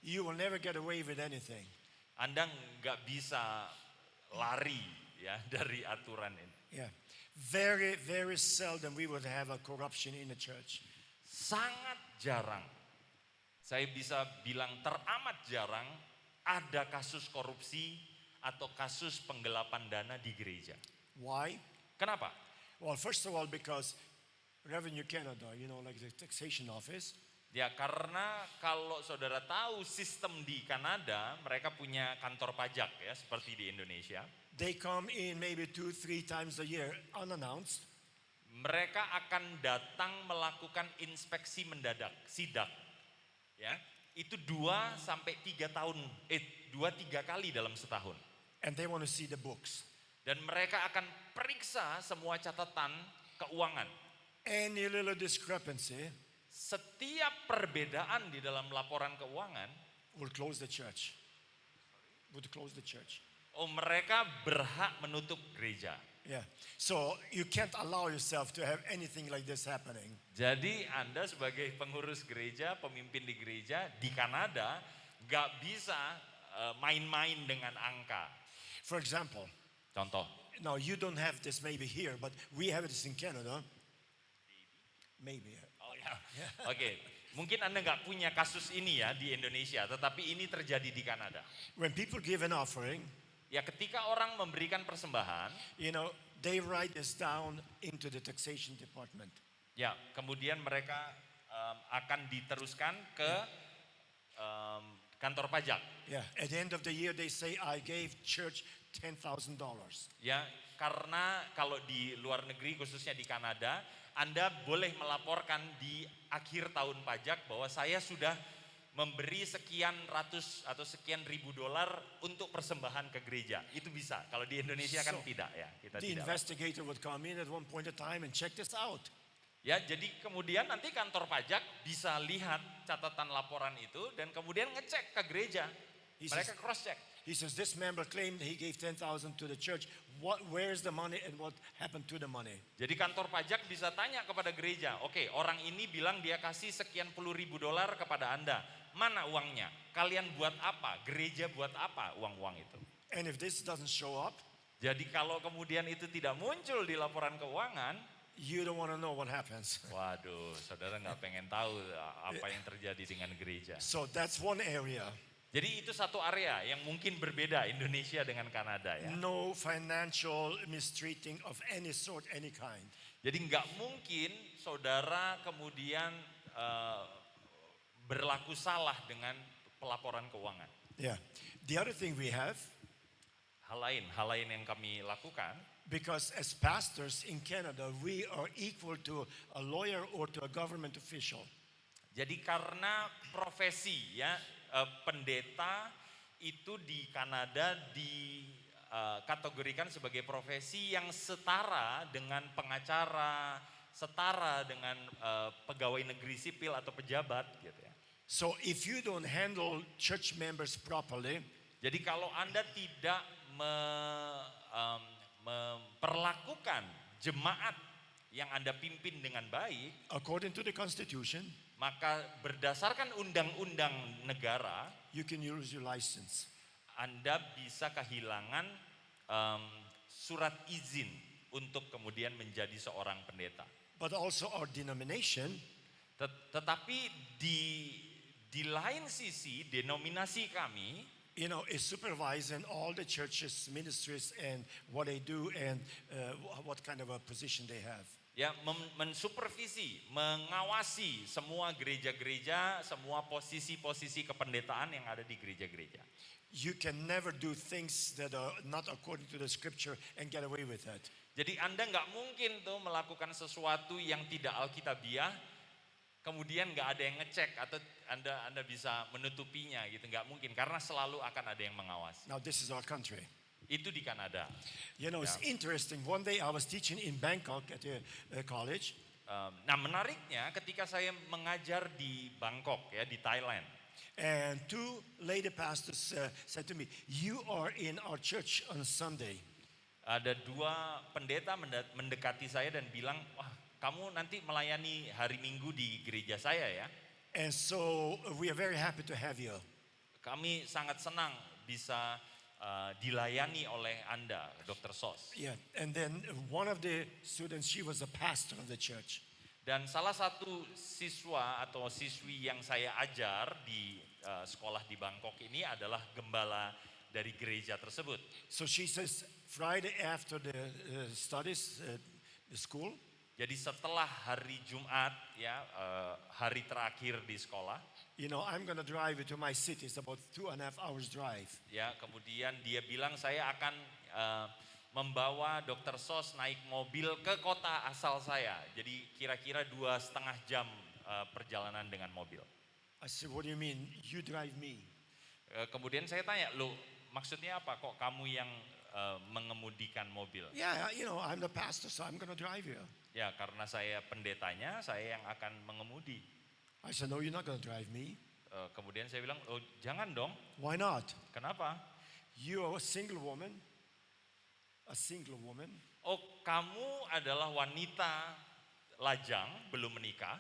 [SPEAKER 1] You will never get away with anything.
[SPEAKER 2] Anda nggak bisa lari ya dari aturan ini.
[SPEAKER 1] Yeah. Very, very seldom we would have a corruption in the church.
[SPEAKER 2] Sangat jarang. Saya bisa bilang teramat jarang ada kasus korupsi atau kasus penggelapan dana di gereja.
[SPEAKER 1] Why?
[SPEAKER 2] Kenapa?
[SPEAKER 1] Well, first of all, because Revenue Canada, like the taxation office.
[SPEAKER 2] Ya, karena kalau saudara tahu sistem di Kanada, mereka punya kantor pajak ya, seperti di Indonesia.
[SPEAKER 1] They come in maybe 2-3 times a year unannounced.
[SPEAKER 2] Mereka akan datang melakukan inspeksi mendadak, sidak. Ya, itu 2-3 kali dalam setahun.
[SPEAKER 1] And they want to see the books.
[SPEAKER 2] Dan mereka akan periksa semua catatan keuangan.
[SPEAKER 1] Any little discrepancy
[SPEAKER 2] Setiap perbedaan di dalam laporan keuangan
[SPEAKER 1] will close the church. Would close the church.
[SPEAKER 2] Oh, mereka berhak menutup gereja.
[SPEAKER 1] Yeah. So you can't allow yourself to have anything like this happening.
[SPEAKER 2] Jadi Anda sebagai pengurus gereja, pemimpin di gereja di Kanada gak bisa main-main dengan angka.
[SPEAKER 1] For example,
[SPEAKER 2] Contoh.
[SPEAKER 1] now you don't have this maybe here, but we have this in Canada. Maybe.
[SPEAKER 2] Oh ya. Oke. Mungkin Anda nggak punya kasus ini ya di Indonesia, tetapi ini terjadi di Kanada.
[SPEAKER 1] When people give an offering,
[SPEAKER 2] Ya, ketika orang memberikan persembahan,
[SPEAKER 1] they write this down into the taxation department.
[SPEAKER 2] ya kemudian mereka akan diteruskan ke kantor pajak.
[SPEAKER 1] Yeah. At the end of the year, they say, I gave church $10,000.
[SPEAKER 2] Ya, karena kalau di luar negeri khususnya di Kanada, Anda boleh melaporkan di akhir tahun pajak bahwa saya sudah memberi sekian ratus atau sekian ribu dolar untuk persembahan ke gereja. Itu bisa. Kalau di Indonesia kan
[SPEAKER 1] So,
[SPEAKER 2] tidak ya. Kita
[SPEAKER 1] The
[SPEAKER 2] tidak.
[SPEAKER 1] investigator would come in at one point in time and check this out.
[SPEAKER 2] Ya, jadi kemudian nanti kantor pajak bisa lihat catatan laporan itu dan kemudian ngecek ke gereja.
[SPEAKER 1] He
[SPEAKER 2] Mereka
[SPEAKER 1] says-
[SPEAKER 2] cross check.
[SPEAKER 1] He says, this member claimed he gave 10,000 to the church. Where's the money and what happened to the money?
[SPEAKER 2] Jadi kantor pajak bisa tanya kepada gereja, oke, orang ini bilang dia kasih sekian puluh ribu dolar kepada Anda. Mana uangnya? Kalian buat apa? Gereja buat apa uang-uang itu?
[SPEAKER 1] And if this doesn't show up,
[SPEAKER 2] Jadi kalau kemudian itu tidak muncul di laporan keuangan,
[SPEAKER 1] you don't want to know what happens.
[SPEAKER 2] waduh, saudara nggak pengen tahu apa yang terjadi dengan gereja.
[SPEAKER 1] So that's one area.
[SPEAKER 2] Jadi itu satu area yang mungkin berbeda Indonesia dengan Kanada ya.
[SPEAKER 1] No financial mistreating of any sort, any kind.
[SPEAKER 2] Jadi nggak mungkin saudara kemudian berlaku salah dengan pelaporan keuangan.
[SPEAKER 1] Yeah. The other thing we have,
[SPEAKER 2] Hal lain yang kami lakukan,
[SPEAKER 1] because as pastors in Canada, we are equal to a lawyer or to a government official.
[SPEAKER 2] jadi karena profesi ya, pendeta itu di Kanada dikategorikan sebagai profesi yang setara dengan pengacara, setara dengan pegawai negeri sipil atau pejabat gitu ya.
[SPEAKER 1] So if you don't handle church members properly,
[SPEAKER 2] Jadi kalau Anda tidak memperlakukan jemaat yang Anda pimpin dengan baik,
[SPEAKER 1] according to the Constitution,
[SPEAKER 2] maka berdasarkan undang-undang negara,
[SPEAKER 1] you can use your license.
[SPEAKER 2] Anda bisa kehilangan surat izin untuk kemudian menjadi seorang pendeta.
[SPEAKER 1] but also our denomination,
[SPEAKER 2] Tetapi di lain sisi denominasi kami
[SPEAKER 1] is supervising all the churches, ministries, and what they do and what kind of a position they have.
[SPEAKER 2] ya mensupervisi, mengawasi semua gereja-gereja, semua posisi-posisi kependetaan yang ada di gereja-gereja.
[SPEAKER 1] You can never do things that are not according to the scripture and get away with that.
[SPEAKER 2] Jadi Anda nggak mungkin tuh melakukan sesuatu yang tidak alkitabiah, kemudian nggak ada yang ngecek atau Anda bisa menutupinya gitu, nggak mungkin karena selalu akan ada yang mengawasi.
[SPEAKER 1] Now this is our country.
[SPEAKER 2] Itu di Kanada.
[SPEAKER 1] It's interesting. One day I was teaching in Bangkok at a college.
[SPEAKER 2] Nah menariknya ketika saya mengajar di Bangkok ya di Thailand,
[SPEAKER 1] And two lady pastors said to me, "You are in our church on Sunday."
[SPEAKER 2] ada dua pendeta mendekati saya dan bilang, wah kamu nanti melayani hari Minggu di gereja saya ya.
[SPEAKER 1] And so we are very happy to have you.
[SPEAKER 2] Kami sangat senang bisa dilayani oleh Anda, Dr. Sos.
[SPEAKER 1] Yeah. And then one of the students, she was a pastor of the church.
[SPEAKER 2] Dan salah satu siswa atau siswi yang saya ajar di sekolah di Bangkok ini adalah gembala dari gereja tersebut.
[SPEAKER 1] So she says, Friday after the studies, the school,
[SPEAKER 2] Jadi setelah hari Jumat ya hari terakhir di sekolah,
[SPEAKER 1] I'm going to drive you to my city. It's about 2.5 hours drive.
[SPEAKER 2] ya kemudian dia bilang saya akan membawa Dr. Sos naik mobil ke kota asal saya. Jadi kira-kira 2,5 jam perjalanan dengan mobil.
[SPEAKER 1] I said, what do you mean? You drive me?
[SPEAKER 2] Kemudian saya tanya, "Loh, maksudnya apa kok kamu yang mengemudikan mobil?"
[SPEAKER 1] Yeah, I'm the pastor, so I'm going to drive you.
[SPEAKER 2] Ya, karena saya pendetanya, saya yang akan mengemudi.
[SPEAKER 1] I said, no, you're not going to drive me.
[SPEAKER 2] Kemudian saya bilang, "Oh, jangan dong.
[SPEAKER 1] Why not?
[SPEAKER 2] Kenapa?"
[SPEAKER 1] You are a single woman. A single woman.
[SPEAKER 2] "Oh, kamu adalah wanita lajang, belum menikah.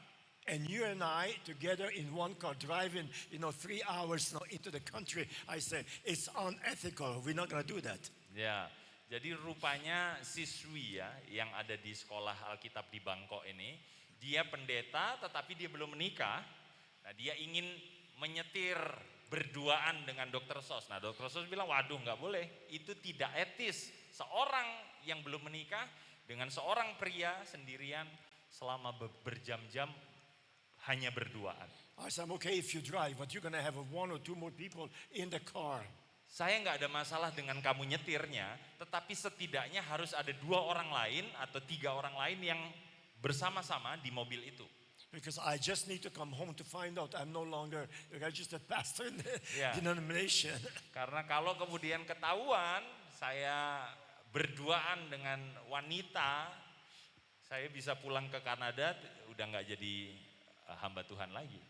[SPEAKER 1] And you and I together in one car driving, 3 hours into the country." I said, it's unethical. We're not going to do that.
[SPEAKER 2] Ya, jadi rupanya siswi ya yang ada di sekolah Alkitab di Bangkok ini, dia pendeta tetapi dia belum menikah. Nah, dia ingin menyetir berduaan dengan Dr. Sos. Nah, Dr. Sos bilang, "Waduh, nggak boleh. Itu tidak etis. Seorang yang belum menikah dengan seorang pria sendirian selama berjam-jam hanya berduaan."
[SPEAKER 1] I said, I'm okay if you drive, but you're going to have 1 or 2 more people in the car.
[SPEAKER 2] Saya nggak ada masalah dengan kamu nyetirnya, tetapi setidaknya harus ada 2 orang lain atau 3 orang lain yang bersama-sama di mobil itu.
[SPEAKER 1] Because I just need to come home to find out I'm no longer a registered pastor in the
[SPEAKER 2] Yeah.
[SPEAKER 1] denomination.
[SPEAKER 2] Karena kalau kemudian ketahuan saya berduaan dengan wanita, saya bisa pulang ke Kanada, udah nggak jadi hamba Tuhan lagi.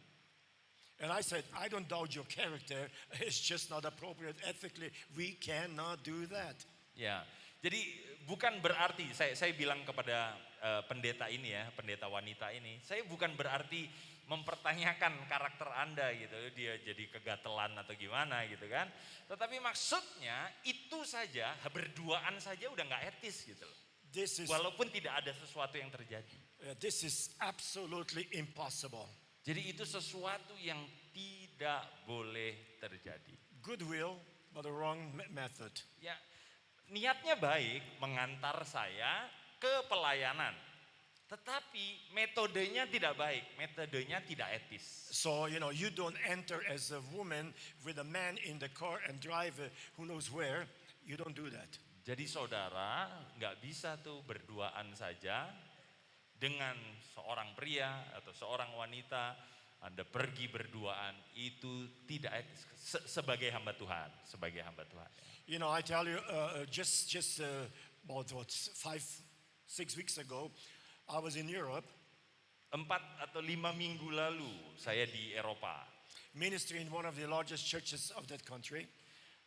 [SPEAKER 1] And I said, I don't doubt your character. It's just not appropriate ethically. We cannot do that.
[SPEAKER 2] Ya, jadi bukan berarti saya bilang kepada pendeta ini ya, pendeta wanita ini, saya bukan berarti mempertanyakan karakter Anda gitu, dia jadi kegatelan atau gimana gitu kan. Tetapi maksudnya itu saja, berduaan saja udah nggak etis gitu loh. Walaupun tidak ada sesuatu yang terjadi.
[SPEAKER 1] This is absolutely impossible.
[SPEAKER 2] Jadi itu sesuatu yang tidak boleh terjadi.
[SPEAKER 1] Goodwill, but the wrong method.
[SPEAKER 2] Ya, niatnya baik mengantar saya ke pelayanan. Tetapi metodenya tidak baik, metodenya tidak etis.
[SPEAKER 1] So, you don't enter as a woman with a man in the car and drive who knows where. You don't do that.
[SPEAKER 2] Jadi saudara nggak bisa tuh berduaan saja dengan seorang pria atau seorang wanita. Anda pergi berduaan, itu tidak etis sebagai hamba Tuhan, sebagai hamba Tuhan.
[SPEAKER 1] I tell you, just about 5-6 weeks ago, I was in Europe.
[SPEAKER 2] 4 atau 5 minggu lalu saya di Eropa.
[SPEAKER 1] Ministry in one of the largest churches of that country.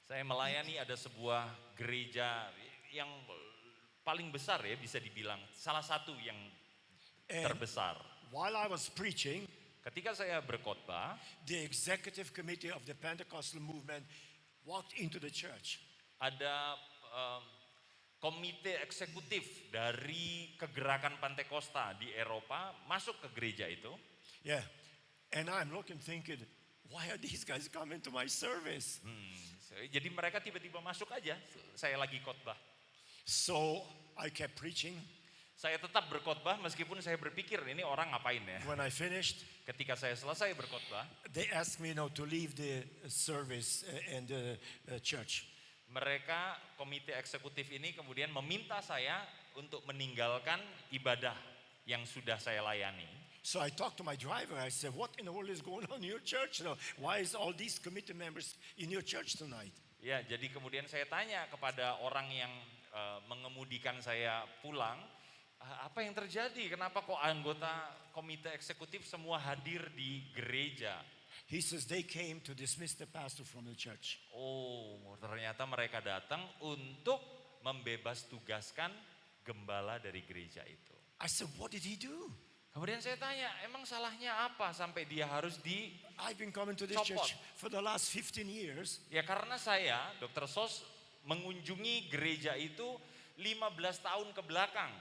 [SPEAKER 2] Saya melayani ada sebuah gereja yang paling besar ya bisa dibilang, salah satu yang terbesar.
[SPEAKER 1] While I was preaching,
[SPEAKER 2] ketika saya berkhotbah,
[SPEAKER 1] the executive committee of the Pentecostal movement walked into the church.
[SPEAKER 2] Ada komite eksekutif dari kegerakan Pantekosta di Eropa masuk ke gereja itu.
[SPEAKER 1] Yeah. And I'm looking thinking, why are these guys coming to my service?
[SPEAKER 2] Jadi mereka tiba-tiba masuk aja, saya lagi khotbah.
[SPEAKER 1] So I kept preaching.
[SPEAKER 2] Saya tetap berkhotbah meskipun saya berpikir ini orang ngapain ya.
[SPEAKER 1] When I finished,
[SPEAKER 2] Ketika saya selesai berkhotbah,
[SPEAKER 1] they asked me to leave the service and the church.
[SPEAKER 2] mereka komite eksekutif ini kemudian meminta saya untuk meninggalkan ibadah yang sudah saya layani.
[SPEAKER 1] So I talked to my driver. I said, what in the world is going on in your church? Why is all these committee members in your church tonight?
[SPEAKER 2] Ya, jadi kemudian saya tanya kepada orang yang mengemudikan saya pulang, apa yang terjadi? Kenapa kok anggota komite eksekutif semua hadir di gereja?
[SPEAKER 1] He says they came to dismiss the pastor from the church.
[SPEAKER 2] Oh, ternyata mereka datang untuk membebas tugaskan gembala dari gereja itu.
[SPEAKER 1] I said, what did he do?
[SPEAKER 2] Kemudian saya tanya, emang salahnya apa sampai dia harus di...
[SPEAKER 1] I've been coming to this
[SPEAKER 2] Copot.
[SPEAKER 1] church for the last 15 years.
[SPEAKER 2] Ya karena saya, Dr. Sos, mengunjungi gereja itu 15 tahun ke belakang.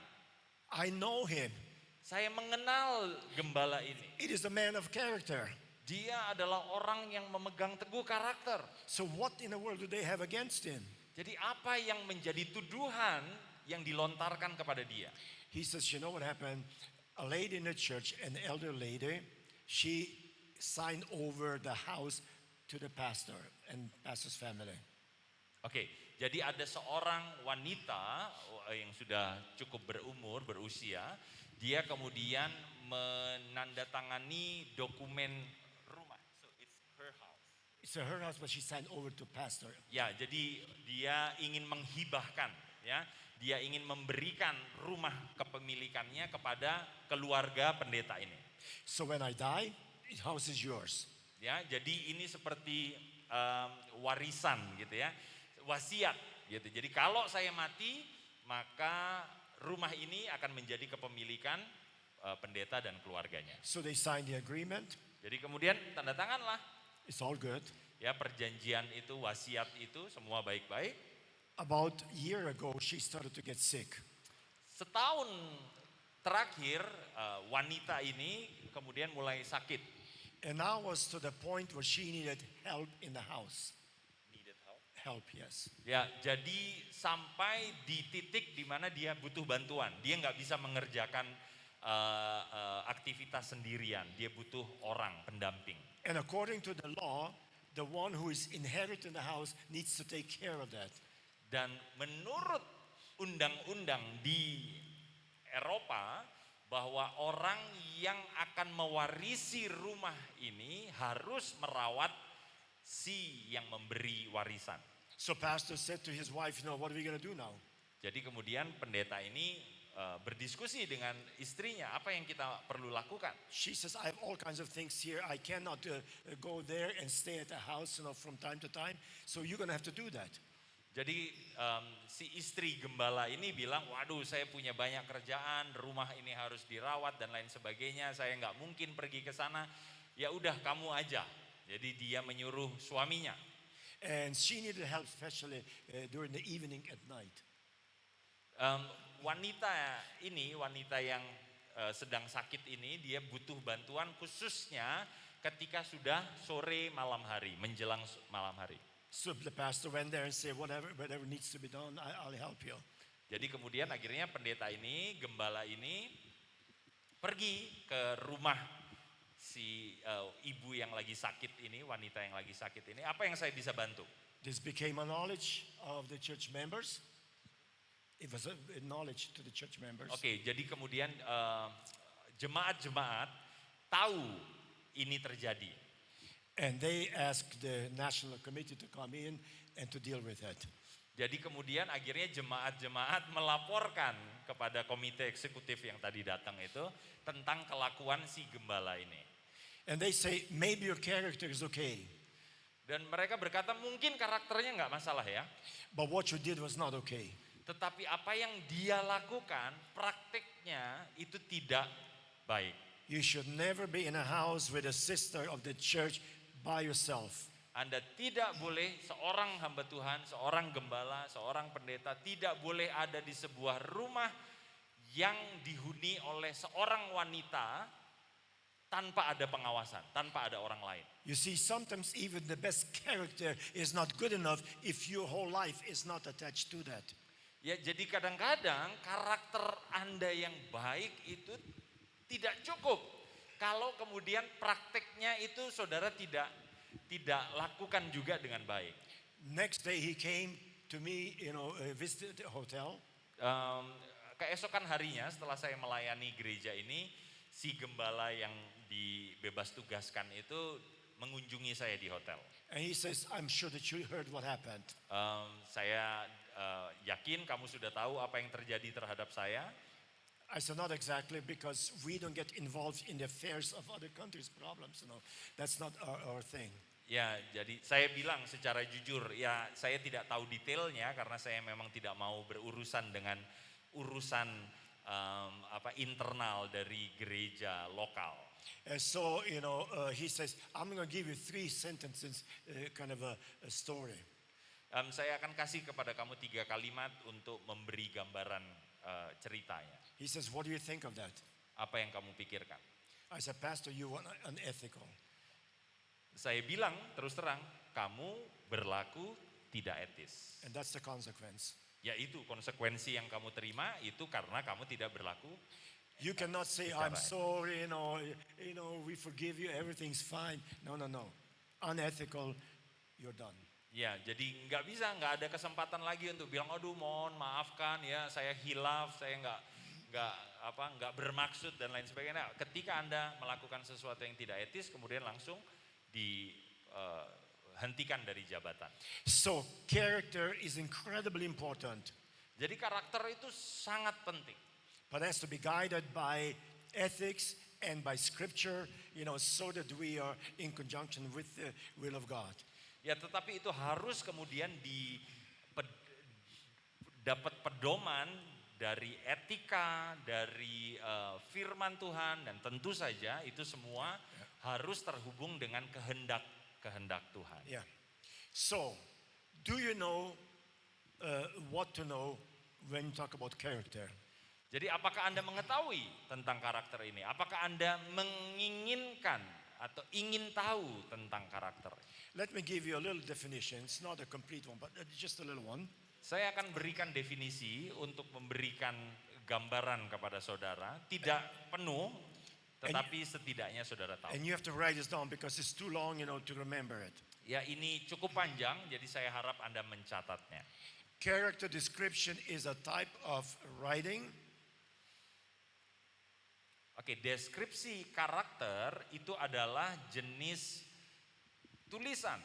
[SPEAKER 1] I know him.
[SPEAKER 2] Saya mengenal gembala ini.
[SPEAKER 1] It is a man of character.
[SPEAKER 2] Dia adalah orang yang memegang teguh karakter.
[SPEAKER 1] So what in the world do they have against him?
[SPEAKER 2] Jadi apa yang menjadi tuduhan yang dilontarkan kepada dia?
[SPEAKER 1] He says, you know what happened? A lady in the church, an elder lady, she signed over the house to the pastor and pastor's family.
[SPEAKER 2] Oke, jadi ada seorang wanita yang sudah cukup berumur, berusia. Dia kemudian menandatangani dokumen rumah. So it's her house.
[SPEAKER 1] It's her house, but she signed over to pastor.
[SPEAKER 2] Ya, jadi dia ingin menghibahkan, ya. Dia ingin memberikan rumah kepemilikannya kepada keluarga pendeta ini.
[SPEAKER 1] So when I die, the house is yours.
[SPEAKER 2] Ya, jadi ini seperti warisan gitu ya, wasiat gitu. Jadi kalau saya mati, maka rumah ini akan menjadi kepemilikan pendeta dan keluarganya.
[SPEAKER 1] So they signed the agreement.
[SPEAKER 2] Jadi kemudian tanda tanganlah.
[SPEAKER 1] It's all good.
[SPEAKER 2] Ya, perjanjian itu, wasiat itu semua baik-baik.
[SPEAKER 1] About a year ago, she started to get sick.
[SPEAKER 2] Setahun terakhir wanita ini kemudian mulai sakit.
[SPEAKER 1] And now was to the point where she needed help in the house.
[SPEAKER 2] Needed help.
[SPEAKER 1] Help, yes.
[SPEAKER 2] Ya, jadi sampai di titik di mana dia butuh bantuan. Dia nggak bisa mengerjakan aktivitas sendirian. Dia butuh orang pendamping.
[SPEAKER 1] And according to the law, the one who is inheriting the house needs to take care of that.
[SPEAKER 2] Dan menurut undang-undang di Eropa bahwa orang yang akan mewarisi rumah ini harus merawat si yang memberi warisan.
[SPEAKER 1] So pastor said to his wife, what are we going to do now?
[SPEAKER 2] Jadi kemudian pendeta ini berdiskusi dengan istrinya, apa yang kita perlu lakukan?
[SPEAKER 1] She says, I have all kinds of things here. I cannot go there and stay at the house from time to time. So you're going to have to do that.
[SPEAKER 2] Jadi si istri gembala ini bilang, waduh saya punya banyak kerjaan, rumah ini harus dirawat dan lain sebagainya, saya nggak mungkin pergi ke sana, ya udah kamu aja. Jadi dia menyuruh suaminya.
[SPEAKER 1] And she needed help especially during the evening at night.
[SPEAKER 2] Wanita yang sedang sakit ini, dia butuh bantuan khususnya ketika sudah sore malam hari, menjelang malam hari.
[SPEAKER 1] So the pastor went there and said, whatever needs to be done, I'll help you.
[SPEAKER 2] Jadi kemudian akhirnya pendeta ini, gembala ini pergi ke rumah si ibu yang lagi sakit ini, wanita yang lagi sakit ini. Apa yang saya bisa bantu?
[SPEAKER 1] This became a knowledge of the church members. It was a knowledge to the church members.
[SPEAKER 2] Oke, jadi kemudian jemaat-jemaat tahu ini terjadi.
[SPEAKER 1] And they asked the national committee to come in and to deal with it.
[SPEAKER 2] Jadi kemudian akhirnya jemaat-jemaat melaporkan kepada komite eksekutif yang tadi datang itu tentang kelakuan si gembala ini.
[SPEAKER 1] And they say, maybe your character is okay,
[SPEAKER 2] Dan mereka berkata mungkin karakternya nggak masalah ya.
[SPEAKER 1] but what you did was not okay.
[SPEAKER 2] Tetapi apa yang dia lakukan praktiknya itu tidak baik.
[SPEAKER 1] You should never be in a house with a sister of the church by yourself.
[SPEAKER 2] Anda tidak boleh, seorang hamba Tuhan, seorang gembala, seorang pendeta tidak boleh ada di sebuah rumah yang dihuni oleh seorang wanita tanpa ada pengawasan, tanpa ada orang lain.
[SPEAKER 1] You see, sometimes even the best character is not good enough if your whole life is not attached to that.
[SPEAKER 2] Ya, jadi kadang-kadang karakter Anda yang baik itu tidak cukup kalau kemudian prakteknya itu saudara tidak lakukan juga dengan baik.
[SPEAKER 1] Next day he came to me, visited the hotel.
[SPEAKER 2] Keesokan harinya setelah saya melayani gereja ini, si gembala yang dibebas tugaskan itu mengunjungi saya di hotel.
[SPEAKER 1] And he says, I'm sure that you heard what happened.
[SPEAKER 2] Saya yakin kamu sudah tahu apa yang terjadi terhadap saya.
[SPEAKER 1] I said, not exactly, because we don't get involved in the affairs of other countries' problems. That's not our thing.
[SPEAKER 2] Ya, jadi saya bilang secara jujur, ya saya tidak tahu detailnya karena saya memang tidak mau berurusan dengan urusan internal dari gereja lokal.
[SPEAKER 1] So, he says, I'm going to give you 3 sentences, kind of a story.
[SPEAKER 2] Saya akan kasih kepada kamu 3 kalimat untuk memberi gambaran ceritanya.
[SPEAKER 1] He says, what do you think of that?
[SPEAKER 2] Apa yang kamu pikirkan?
[SPEAKER 1] I said, Pastor, you are unethical.
[SPEAKER 2] Saya bilang terus terang, kamu berlaku tidak etis.
[SPEAKER 1] And that's the consequence.
[SPEAKER 2] Yaitu konsekuensi yang kamu terima itu karena kamu tidak berlaku.
[SPEAKER 1] You cannot say, I'm sorry, we forgive you, everything's fine. No. Unethical, you're done.
[SPEAKER 2] Ya, jadi nggak ada kesempatan lagi untuk bilang, aduh mohon maafkan ya, saya hilaf, saya nggak bermaksud dan lain sebagainya. Ketika Anda melakukan sesuatu yang tidak etis, kemudian langsung dihentikan dari jabatan.
[SPEAKER 1] So character is incredibly important.
[SPEAKER 2] Jadi karakter itu sangat penting.
[SPEAKER 1] But has to be guided by ethics and by scripture, so that we are in conjunction with the will of God.
[SPEAKER 2] Ya, tetapi itu harus kemudian dapat pedoman dari etika, dari firman Tuhan, dan tentu saja itu semua harus terhubung dengan kehendak Tuhan.
[SPEAKER 1] Yeah. So, do you know what to know when you talk about character?
[SPEAKER 2] Jadi apakah Anda mengetahui tentang karakter ini? Apakah Anda menginginkan atau ingin tahu tentang karakter?
[SPEAKER 1] Let me give you a little definition. It's not a complete one, but just a little one.
[SPEAKER 2] Saya akan berikan definisi untuk memberikan gambaran kepada saudara, tidak penuh, tetapi setidaknya saudara tahu.
[SPEAKER 1] And you have to write this down because it's too long, to remember it.
[SPEAKER 2] Ya, ini cukup panjang, jadi saya harap Anda mencatatnya.
[SPEAKER 1] Character description is a type of writing.
[SPEAKER 2] Oke, deskripsi karakter itu adalah jenis tulisan.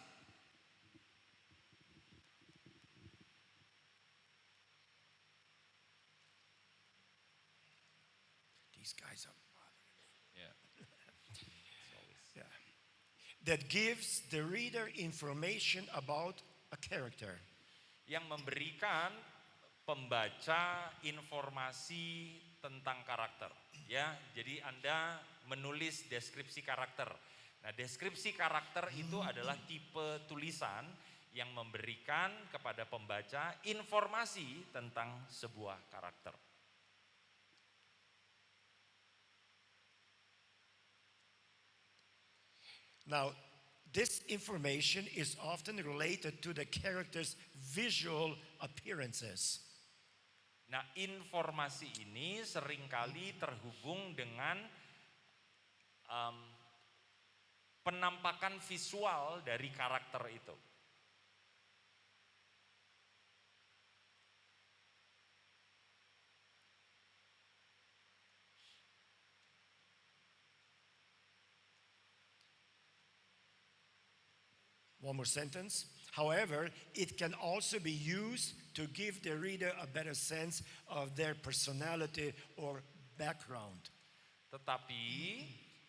[SPEAKER 1] These guys are bothering me.
[SPEAKER 2] Yeah.
[SPEAKER 1] Yeah. That gives the reader information about a character.
[SPEAKER 2] Yang memberikan pembaca informasi tentang karakter. Ya, jadi Anda menulis deskripsi karakter. Nah, deskripsi karakter itu adalah tipe tulisan yang memberikan kepada pembaca informasi tentang sebuah karakter.
[SPEAKER 1] Now, this information is often related to the character's visual appearances.
[SPEAKER 2] Nah, informasi ini seringkali terhubung dengan penampakan visual dari karakter itu.
[SPEAKER 1] One more sentence. However, it can also be used to give the reader a better sense of their personality or background.
[SPEAKER 2] Tetapi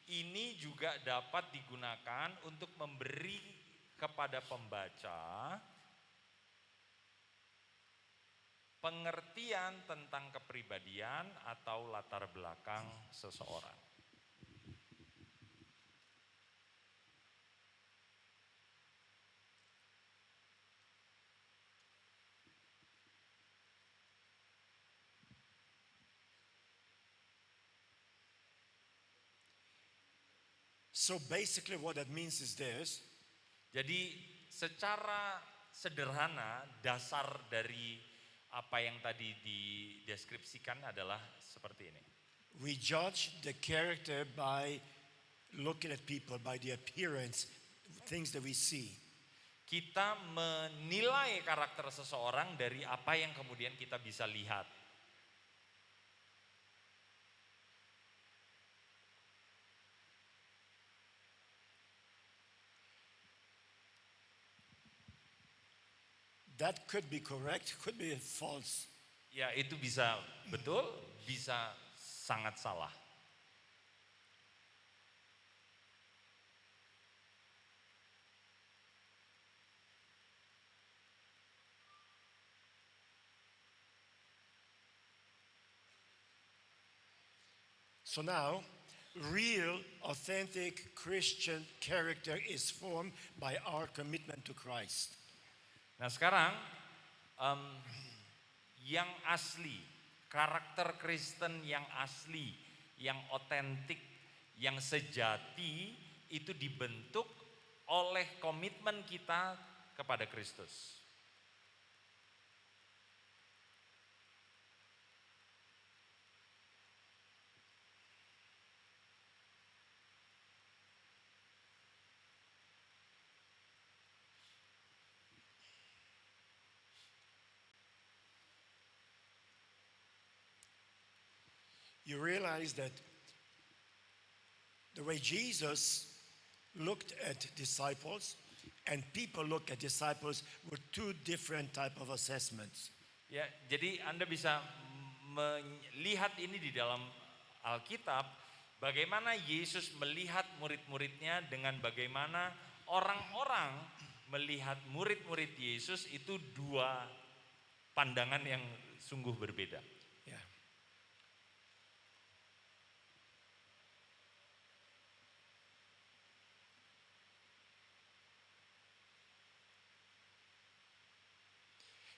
[SPEAKER 2] ini juga dapat digunakan untuk memberi kepada pembaca pengertian tentang kepribadian atau latar belakang seseorang.
[SPEAKER 1] So basically what that means is this.
[SPEAKER 2] Jadi secara sederhana dasar dari apa yang tadi dideskripsikan adalah seperti ini.
[SPEAKER 1] We judge the character by looking at people, by the appearance, things that we see.
[SPEAKER 2] Kita menilai karakter seseorang dari apa yang kemudian kita bisa lihat.
[SPEAKER 1] That could be correct, could be false.
[SPEAKER 2] Ya, itu bisa betul, bisa sangat salah.
[SPEAKER 1] So now, real, authentic Christian character is formed by our commitment to Christ.
[SPEAKER 2] Nah sekarang yang asli, karakter Kristen yang asli, yang otentik, yang sejati itu dibentuk oleh komitmen kita kepada Kristus.
[SPEAKER 1] You realize that the way Jesus looked at disciples and people look at disciples were two different type of assessments.
[SPEAKER 2] Ya, jadi Anda bisa melihat ini di dalam Alkitab, bagaimana Yesus melihat murid-muridnya dengan bagaimana orang-orang melihat murid-murid Yesus itu dua pandangan yang sungguh berbeda.
[SPEAKER 1] Yeah.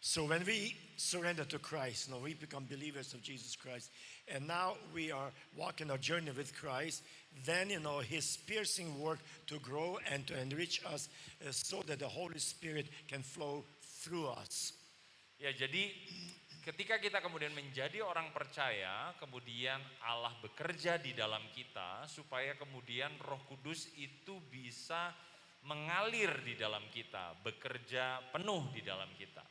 [SPEAKER 1] So when we surrender to Christ, now we become believers of Jesus Christ, and now we are walking our journey with Christ, then His piercing work to grow and to enrich us so that the Holy Spirit can flow through us.
[SPEAKER 2] Ya, jadi ketika kita kemudian menjadi orang percaya, kemudian Allah bekerja di dalam kita supaya kemudian Roh Kudus itu bisa mengalir di dalam kita, bekerja penuh di dalam kita.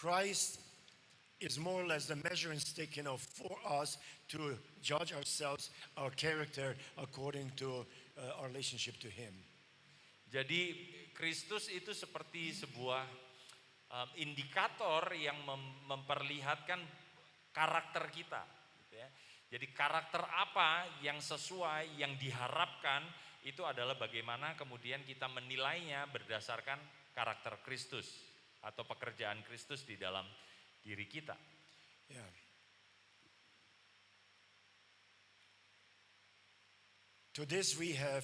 [SPEAKER 1] Christ is more or less the measuring stick, for us to judge ourselves, our character, according to our relationship to Him.
[SPEAKER 2] Jadi Kristus itu seperti sebuah indikator yang memperlihatkan karakter kita. Gitu ya. Jadi karakter apa yang sesuai, yang diharapkan itu adalah bagaimana kemudian kita menilainya berdasarkan karakter Kristus atau pekerjaan Kristus di dalam diri kita.
[SPEAKER 1] Yeah. To this we have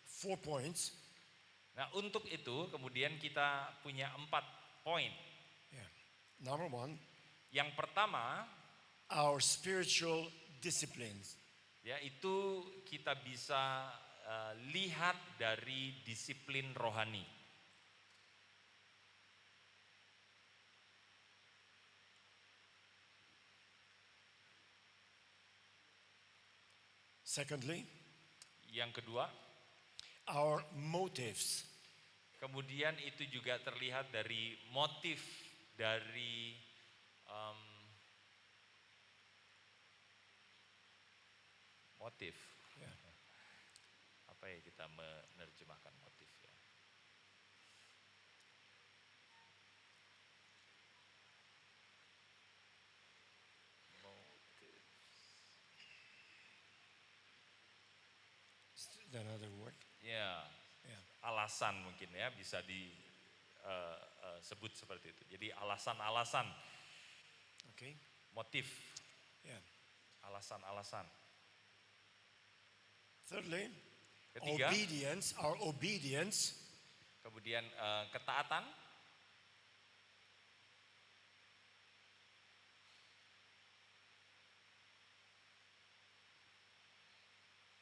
[SPEAKER 1] 4 points.
[SPEAKER 2] Nah untuk itu kemudian kita punya 4 poin.
[SPEAKER 1] Yeah. Number 1.
[SPEAKER 2] Yang pertama,
[SPEAKER 1] our spiritual disciplines.
[SPEAKER 2] Ya itu kita bisa lihat dari disiplin rohani.
[SPEAKER 1] Secondly,
[SPEAKER 2] yang kedua,
[SPEAKER 1] our motives.
[SPEAKER 2] Kemudian itu juga terlihat dari motif dari motif.
[SPEAKER 1] Yeah.
[SPEAKER 2] Apa ya kita menerjemahkan motif ya?
[SPEAKER 1] Is that another word?
[SPEAKER 2] Ya,
[SPEAKER 1] Yeah.
[SPEAKER 2] alasan mungkin ya bisa disebut seperti itu. Jadi alasan-alasan,
[SPEAKER 1] Okay.
[SPEAKER 2] motif,
[SPEAKER 1] Yeah.
[SPEAKER 2] alasan-alasan.
[SPEAKER 1] Thirdly,
[SPEAKER 2] Ketiga,
[SPEAKER 1] our obedience.
[SPEAKER 2] kemudian ketaatan.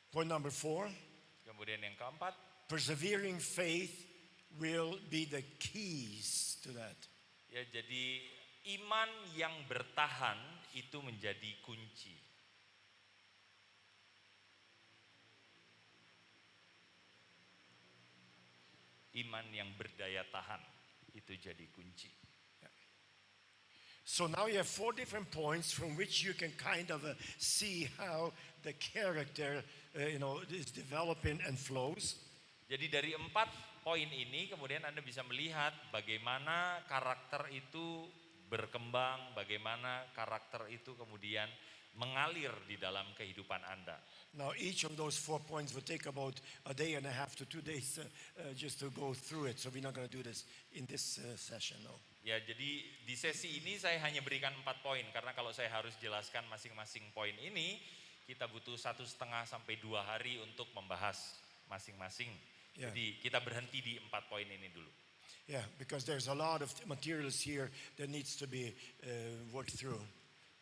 [SPEAKER 1] Point number 4,
[SPEAKER 2] Kemudian yang keempat,
[SPEAKER 1] persevering faith will be the keys to that.
[SPEAKER 2] ya jadi iman yang bertahan itu menjadi kunci. Iman yang berdaya tahan itu jadi kunci.
[SPEAKER 1] So now you have 4 different points from which you can kind of see how the character, is developing and flows.
[SPEAKER 2] Jadi dari 4 poin ini kemudian Anda bisa melihat bagaimana karakter itu berkembang, bagaimana karakter itu kemudian mengalir di dalam kehidupan Anda.
[SPEAKER 1] Now each of those 4 points will take about a day and a half to 2 days just to go through it. So we're not going to do this in this session, no.
[SPEAKER 2] Ya, jadi di sesi ini saya hanya berikan 4 poin karena kalau saya harus jelaskan masing-masing poin ini, kita butuh 1,5 sampai 2 hari untuk membahas masing-masing.
[SPEAKER 1] Yeah.
[SPEAKER 2] Jadi kita berhenti di 4 poin ini dulu.
[SPEAKER 1] Yeah, because there's a lot of materials here that needs to be worked through.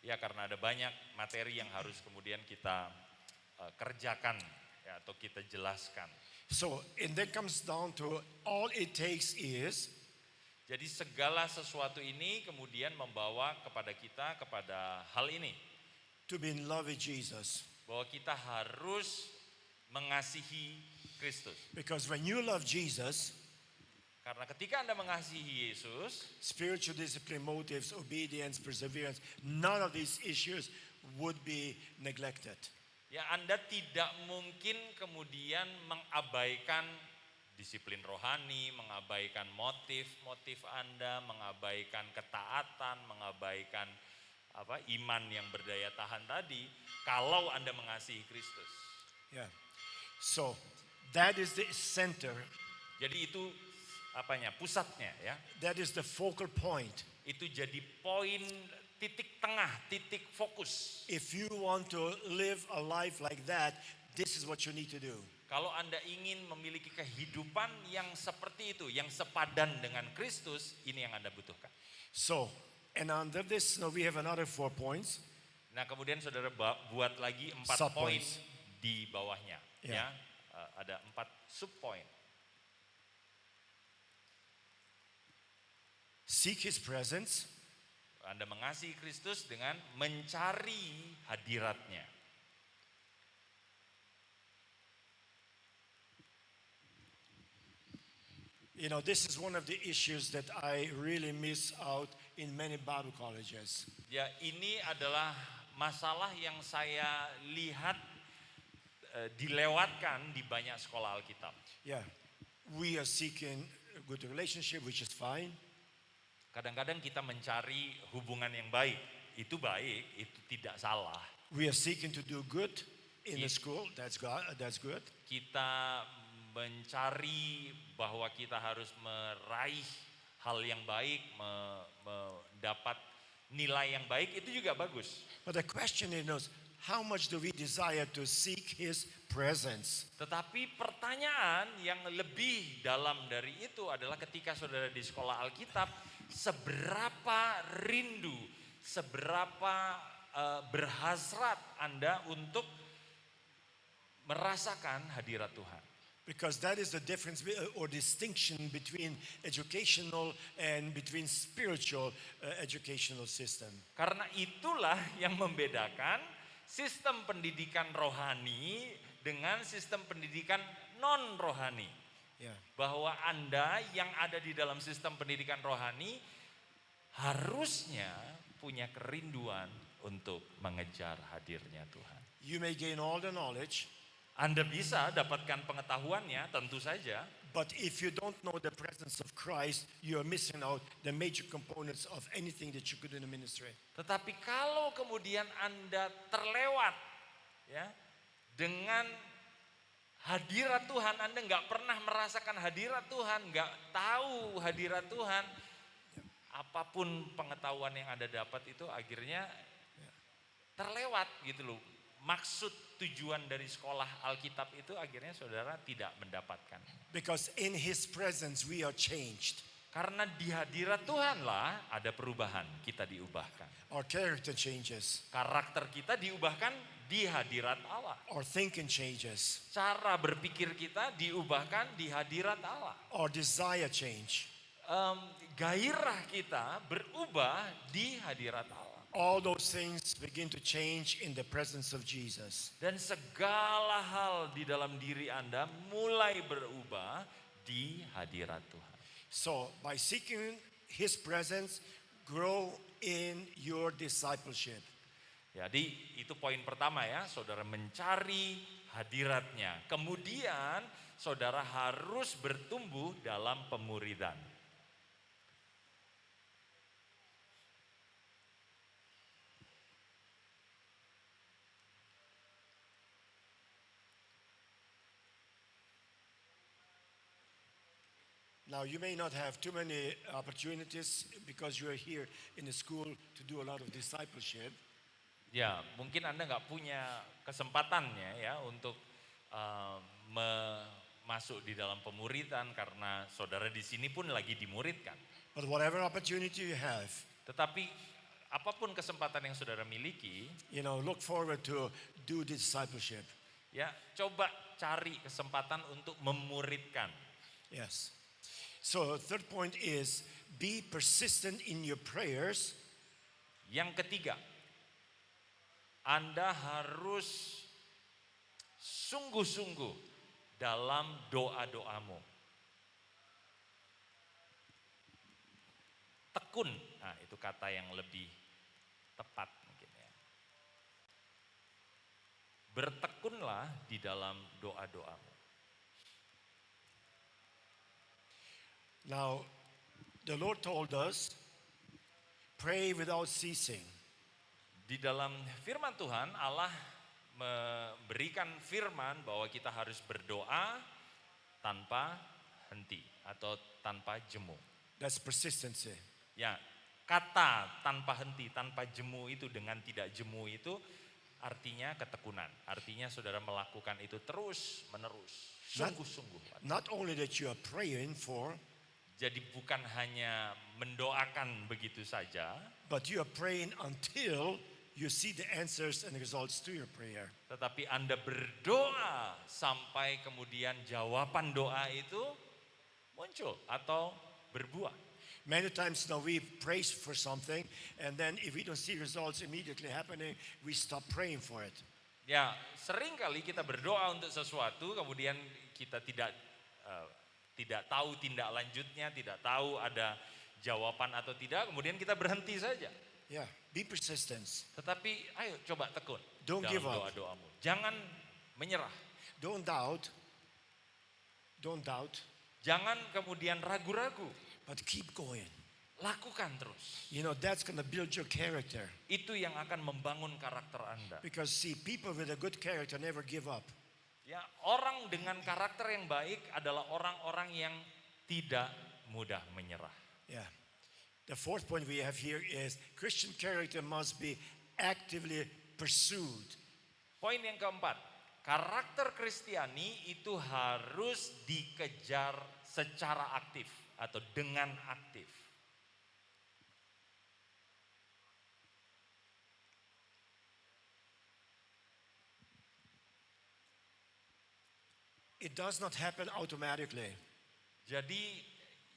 [SPEAKER 2] Ya, karena ada banyak materi yang harus kemudian kita kerjakan ya, atau kita jelaskan.
[SPEAKER 1] So, and that comes down to all it takes is
[SPEAKER 2] Jadi segala sesuatu ini kemudian membawa kepada kita kepada hal ini.
[SPEAKER 1] to be in love with Jesus.
[SPEAKER 2] Bahwa kita harus mengasihi Kristus.
[SPEAKER 1] Because when you love Jesus,
[SPEAKER 2] Karena ketika Anda mengasihi Yesus,
[SPEAKER 1] spiritual discipline, motives, obedience, perseverance, none of these issues would be neglected.
[SPEAKER 2] ya Anda tidak mungkin kemudian mengabaikan disiplin rohani, mengabaikan motif Anda, mengabaikan ketaatan, mengabaikan iman yang berdaya tahan tadi, kalau Anda mengasihi Kristus.
[SPEAKER 1] Yeah. So, that is the center.
[SPEAKER 2] Jadi itu pusatnya ya.
[SPEAKER 1] That is the focal point.
[SPEAKER 2] Itu jadi poin titik tengah, titik fokus.
[SPEAKER 1] If you want to live a life like that, this is what you need to do.
[SPEAKER 2] Kalau Anda ingin memiliki kehidupan yang seperti itu, yang sepadan dengan Kristus, ini yang Anda butuhkan.
[SPEAKER 1] So, and under this, now we have another 4 points.
[SPEAKER 2] Nah, kemudian saudara buat lagi 4 poin
[SPEAKER 1] Sub-points.
[SPEAKER 2] di bawahnya.
[SPEAKER 1] Ya.
[SPEAKER 2] Ya, ada 4 sub poin.
[SPEAKER 1] Seek His presence,
[SPEAKER 2] Anda mengasihi Kristus dengan mencari hadiratnya.
[SPEAKER 1] You know, this is one of the issues that I really miss out in many Bible colleges.
[SPEAKER 2] Ya, ini adalah masalah yang saya lihat dilewatkan di banyak sekolah Alkitab.
[SPEAKER 1] Yeah, we are seeking a good relationship, which is fine.
[SPEAKER 2] Kadang-kadang kita mencari hubungan yang baik. Itu baik, itu tidak salah.
[SPEAKER 1] We are seeking to do good in the school. That's good.
[SPEAKER 2] Kita mencari bahwa kita harus meraih hal yang baik, mendapat nilai yang baik, itu juga bagus.
[SPEAKER 1] But the question is, how much do we desire to seek His presence?
[SPEAKER 2] Tetapi pertanyaan yang lebih dalam dari itu adalah ketika saudara di sekolah Alkitab, seberapa rindu, seberapa berhasrat Anda untuk merasakan hadirat Tuhan.
[SPEAKER 1] Because that is the difference or distinction between educational and between spiritual educational system.
[SPEAKER 2] Karena itulah yang membedakan sistem pendidikan rohani dengan sistem pendidikan non rohani.
[SPEAKER 1] Yeah.
[SPEAKER 2] Bahwa Anda yang ada di dalam sistem pendidikan rohani harusnya punya kerinduan untuk mengejar hadirnya Tuhan.
[SPEAKER 1] You may gain all the knowledge,
[SPEAKER 2] Anda bisa dapatkan pengetahuannya tentu saja,
[SPEAKER 1] but if you don't know the presence of Christ, you are missing out the major components of anything that you could do in the ministry.
[SPEAKER 2] tetapi kalau kemudian Anda terlewat ya dengan hadirat Tuhan, Anda nggak pernah merasakan hadirat Tuhan, nggak tahu hadirat Tuhan, apapun pengetahuan yang Anda dapat itu akhirnya terlewat gitu loh. Maksud tujuan dari sekolah Alkitab itu akhirnya saudara tidak mendapatkan.
[SPEAKER 1] Because in His presence we are changed.
[SPEAKER 2] Karena di hadirat Tuhanlah ada perubahan, kita diubahkan.
[SPEAKER 1] Our character changes.
[SPEAKER 2] Karakter kita diubahkan di hadirat Allah.
[SPEAKER 1] Our thinking changes.
[SPEAKER 2] Cara berpikir kita diubahkan di hadirat Allah.
[SPEAKER 1] Our desire change.
[SPEAKER 2] Gairah kita berubah di hadirat Allah.
[SPEAKER 1] All those things begin to change in the presence of Jesus.
[SPEAKER 2] Dan segala hal di dalam diri Anda mulai berubah di hadirat Tuhan.
[SPEAKER 1] So, by seeking His presence, grow in your discipleship.
[SPEAKER 2] Jadi itu poin pertama ya, saudara mencari hadiratnya. Kemudian saudara harus bertumbuh dalam pemuridan.
[SPEAKER 1] Now, you may not have too many opportunities because you are here in the school to do a lot of discipleship.
[SPEAKER 2] Ya, mungkin Anda nggak punya kesempatannya ya untuk masuk di dalam pemuridan karena saudara di sini pun lagi dimuridkan.
[SPEAKER 1] But whatever opportunity you have,
[SPEAKER 2] Tetapi apapun kesempatan yang saudara miliki,
[SPEAKER 1] look forward to do discipleship.
[SPEAKER 2] ya coba cari kesempatan untuk memuridkan.
[SPEAKER 1] Yes. So, third point is be persistent in your prayers.
[SPEAKER 2] Yang ketiga, Anda harus sungguh-sungguh dalam doa-doamu. Tekun, nah itu kata yang lebih tepat mungkin ya. Bertekunlah di dalam doa-doamu.
[SPEAKER 1] Now, the Lord told us, pray without ceasing.
[SPEAKER 2] Di dalam firman Tuhan, Allah memberikan firman bahwa kita harus berdoa tanpa henti atau tanpa jemu.
[SPEAKER 1] That's persistency.
[SPEAKER 2] Ya, kata tanpa henti, tanpa jemu itu dengan tidak jemu itu artinya ketekunan. Artinya saudara melakukan itu terus menerus, sungguh-sungguh.
[SPEAKER 1] Not only that you are praying for,
[SPEAKER 2] Jadi bukan hanya mendoakan begitu saja,
[SPEAKER 1] but you are praying until you see the answers and the results to your prayer.
[SPEAKER 2] tetapi Anda berdoa sampai kemudian jawaban doa itu muncul atau berbuah.
[SPEAKER 1] Many times now we pray for something, and then if we don't see results immediately happening, we stop praying for it.
[SPEAKER 2] Ya, sering kali kita berdoa untuk sesuatu, kemudian kita tidak tahu tindak lanjutnya, tidak tahu ada jawaban atau tidak, kemudian kita berhenti saja.
[SPEAKER 1] Yeah, be persistent.
[SPEAKER 2] Tetapi ayo coba tekun
[SPEAKER 1] Don't
[SPEAKER 2] dalam
[SPEAKER 1] give up.
[SPEAKER 2] doa-doamu. Jangan menyerah.
[SPEAKER 1] Don't doubt. Don't doubt,
[SPEAKER 2] Jangan kemudian ragu-ragu.
[SPEAKER 1] but keep going.
[SPEAKER 2] Lakukan terus.
[SPEAKER 1] That's going to build your character.
[SPEAKER 2] Itu yang akan membangun karakter Anda.
[SPEAKER 1] Because see, people with a good character never give up.
[SPEAKER 2] Ya, orang dengan karakter yang baik adalah orang-orang yang tidak mudah menyerah.
[SPEAKER 1] Yeah. The fourth point we have here is Christian character must be actively pursued.
[SPEAKER 2] Poin yang keempat, karakter Kristiani itu harus dikejar secara aktif atau dengan aktif.
[SPEAKER 1] It does not happen automatically.
[SPEAKER 2] Jadi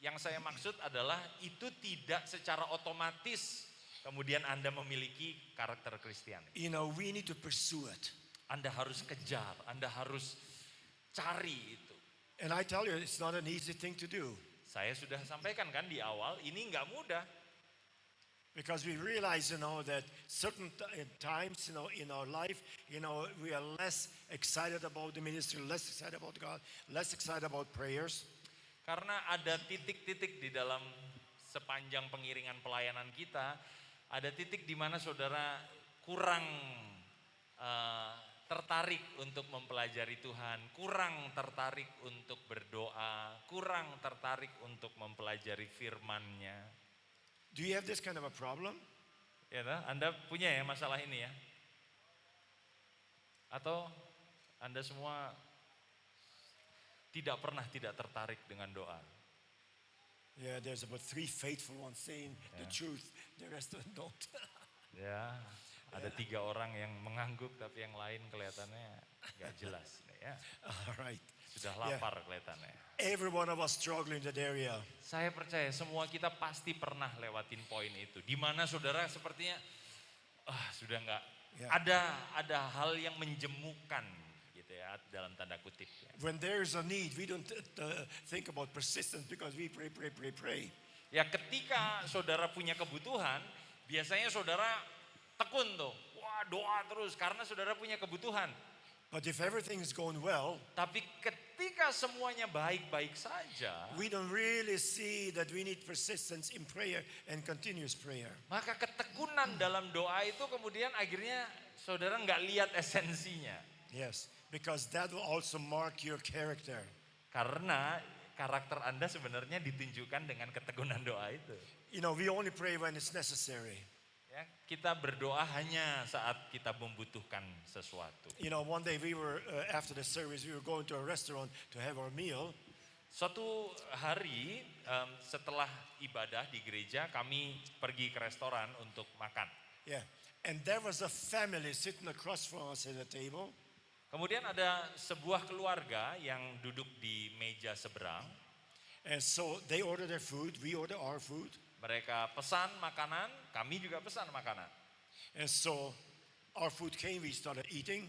[SPEAKER 2] yang saya maksud adalah itu tidak secara otomatis kemudian Anda memiliki karakter Kristiani.
[SPEAKER 1] We need to pursue it.
[SPEAKER 2] Anda harus kejar, Anda harus cari itu.
[SPEAKER 1] And I tell you, it's not an easy thing to do.
[SPEAKER 2] Saya sudah sampaikan kan di awal, ini nggak mudah.
[SPEAKER 1] Because we realize, that certain times, in our life, we are less excited about the ministry, less excited about God, less excited about prayers.
[SPEAKER 2] Karena ada titik-titik di dalam sepanjang pengiringan pelayanan kita, ada titik di mana saudara kurang tertarik untuk mempelajari Tuhan, kurang tertarik untuk berdoa, kurang tertarik untuk mempelajari firman-Nya.
[SPEAKER 1] Do you have this kind of a problem?
[SPEAKER 2] Ya, Anda punya ya masalah ini ya? Atau Anda semua tidak pernah tidak tertarik dengan doa?
[SPEAKER 1] Yeah, there's about 3 faithful ones saying the truth, the rest of them don't.
[SPEAKER 2] Ya, Ada 3 orang yang mengangguk tapi yang lain kelihatannya nggak jelas nih ya.
[SPEAKER 1] All right.
[SPEAKER 2] Sudah lapar kelihatannya.
[SPEAKER 1] Every one of us struggling in that area.
[SPEAKER 2] Saya percaya semua kita pasti pernah lewatin poin itu. Di mana saudara sepertinya sudah nggak ada hal yang menjemukan gitu ya dalam tanda kutip. Ya.
[SPEAKER 1] When there is a need, we don't think about persistence because we pray.
[SPEAKER 2] Ya ketika saudara punya kebutuhan, biasanya saudara tekun tuh. Wah doa terus karena saudara punya kebutuhan.
[SPEAKER 1] But if everything is going well,
[SPEAKER 2] Tapi ketika semuanya baik-baik saja,
[SPEAKER 1] we don't really see that we need persistence in prayer and continuous prayer.
[SPEAKER 2] maka ketekunan dalam doa itu kemudian akhirnya saudara nggak lihat esensinya.
[SPEAKER 1] Yes, because that will also mark your character.
[SPEAKER 2] Karena karakter Anda sebenarnya ditunjukkan dengan ketekunan doa itu.
[SPEAKER 1] You know, we only pray when it's necessary.
[SPEAKER 2] Ya, kita berdoa hanya saat kita membutuhkan sesuatu.
[SPEAKER 1] You know, one day we were, after the service, we were going to a restaurant to have our meal.
[SPEAKER 2] Suatu hari setelah ibadah di gereja kami pergi ke restoran untuk makan.
[SPEAKER 1] Yeah, and there was a family sitting across from us at the table.
[SPEAKER 2] Kemudian ada sebuah keluarga yang duduk di meja seberang.
[SPEAKER 1] And so they ordered their food, we ordered our food.
[SPEAKER 2] Mereka pesan makanan, kami juga pesan makanan.
[SPEAKER 1] And so our food came, we started eating.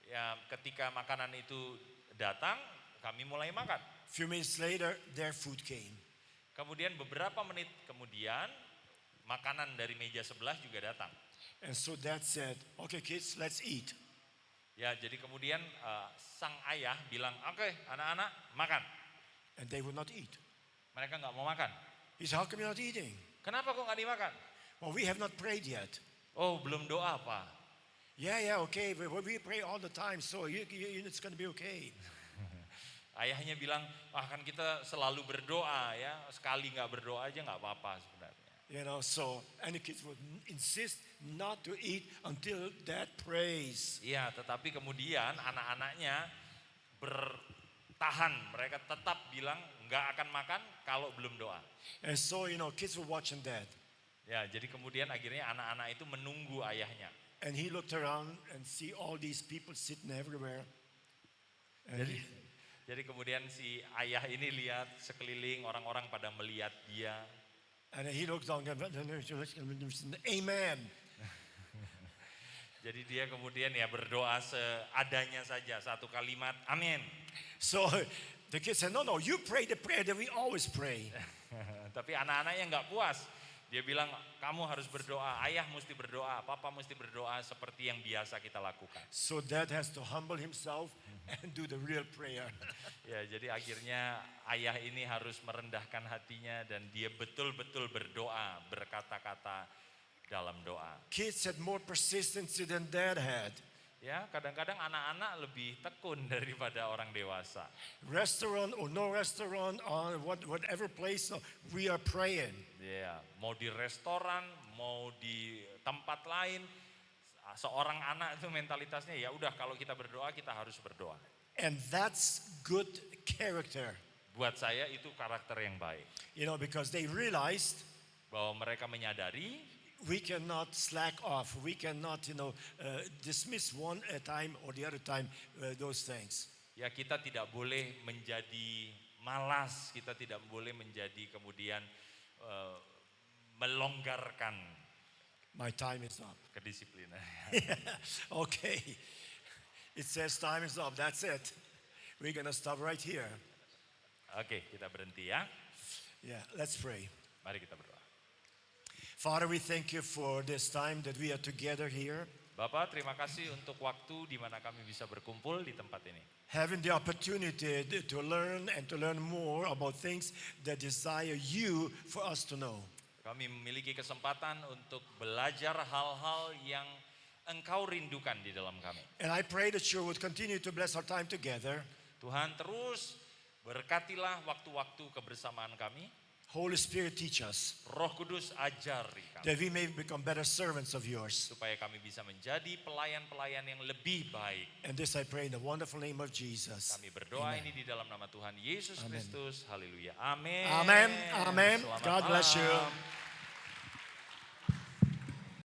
[SPEAKER 2] Ya, ketika makanan itu datang, kami mulai makan.
[SPEAKER 1] Few minutes later, their food came.
[SPEAKER 2] Kemudian beberapa menit kemudian, makanan dari meja sebelah juga datang.
[SPEAKER 1] And so dad said, okay kids, let's eat.
[SPEAKER 2] Ya, jadi kemudian sang ayah bilang, oke, anak-anak makan.
[SPEAKER 1] And they would not eat.
[SPEAKER 2] Mereka nggak mau makan.
[SPEAKER 1] He said, how come you're not eating?
[SPEAKER 2] Kenapa kok nggak dimakan?
[SPEAKER 1] Well, we have not prayed yet.
[SPEAKER 2] Oh, belum doa, Pak.
[SPEAKER 1] Yeah, okay, we pray all the time, so it's going to be okay.
[SPEAKER 2] Ayahnya bilang, kan kita selalu berdoa ya, sekali nggak berdoa aja nggak apa-apa sebenarnya.
[SPEAKER 1] You know, so, and the kids would insist not to eat until dad prays.
[SPEAKER 2] Iya, tetapi kemudian anak-anaknya bertahan, mereka tetap bilang nggak akan makan kalau belum doa.
[SPEAKER 1] And so, you know, kids were watching dad.
[SPEAKER 2] Ya, jadi kemudian akhirnya anak-anak itu menunggu ayahnya.
[SPEAKER 1] And he looked around and see all these people sitting everywhere. And
[SPEAKER 2] Jadi kemudian si ayah ini lihat sekeliling orang-orang pada melihat dia.
[SPEAKER 1] And he looked down and amen.
[SPEAKER 2] Jadi dia kemudian ya berdoa seadanya saja, satu kalimat, amin.
[SPEAKER 1] So the kids said, no, you pray the prayer that we always pray.
[SPEAKER 2] Tapi anak-anaknya nggak puas. Dia bilang, kamu harus berdoa, ayah mesti berdoa, papa mesti berdoa seperti yang biasa kita lakukan.
[SPEAKER 1] So dad has to humble himself and do the real prayer.
[SPEAKER 2] Ya, jadi akhirnya ayah ini harus merendahkan hatinya dan dia betul-betul berdoa, berkata-kata dalam doa.
[SPEAKER 1] Kids had more persistency than dad had.
[SPEAKER 2] Ya, kadang-kadang anak-anak lebih tekun daripada orang dewasa.
[SPEAKER 1] Restaurant or no restaurant, or whatever place, we are praying.
[SPEAKER 2] Ya, mau di restoran, mau di tempat lain, seorang anak itu mentalitasnya ya udah kalau kita berdoa kita harus berdoa.
[SPEAKER 1] And that's good character.
[SPEAKER 2] Buat saya itu karakter yang baik.
[SPEAKER 1] You know, because they realized
[SPEAKER 2] Bahwa mereka menyadari
[SPEAKER 1] we cannot slack off. We cannot, dismiss one at a time or the other time those things.
[SPEAKER 2] ya kita tidak boleh menjadi malas, kita tidak boleh menjadi kemudian melonggarkan
[SPEAKER 1] My time is up.
[SPEAKER 2] kedisiplinan.
[SPEAKER 1] Okay. It says time is up. That's it. We're going to stop right here.
[SPEAKER 2] Oke, kita berhenti ya.
[SPEAKER 1] Yeah, let's pray.
[SPEAKER 2] Mari kita berdoa.
[SPEAKER 1] Father, we thank you for this time that we are together here,
[SPEAKER 2] Bapak, terima kasih untuk waktu di mana kami bisa berkumpul di tempat ini.
[SPEAKER 1] having the opportunity to learn and to learn more about things that desire you for us to know.
[SPEAKER 2] Kami memiliki kesempatan untuk belajar hal-hal yang Engkau rindukan di dalam kami.
[SPEAKER 1] And I pray that you would continue to bless our time together.
[SPEAKER 2] Tuhan terus berkatilah waktu-waktu kebersamaan kami.
[SPEAKER 1] Holy Spirit, teach us
[SPEAKER 2] Roh Kudus ajari kami.
[SPEAKER 1] that we may become better servants of yours.
[SPEAKER 2] Supaya kami bisa menjadi pelayan-pelayan yang lebih baik.
[SPEAKER 1] And this I pray in the wonderful name of Jesus.
[SPEAKER 2] Kami berdoa
[SPEAKER 1] Amen.
[SPEAKER 2] ini di dalam nama Tuhan Yesus
[SPEAKER 1] Amen.
[SPEAKER 2] Kristus. Haleluya. Amin.
[SPEAKER 1] Amen. Amen.
[SPEAKER 2] Selamat
[SPEAKER 1] God bless you.
[SPEAKER 2] malam.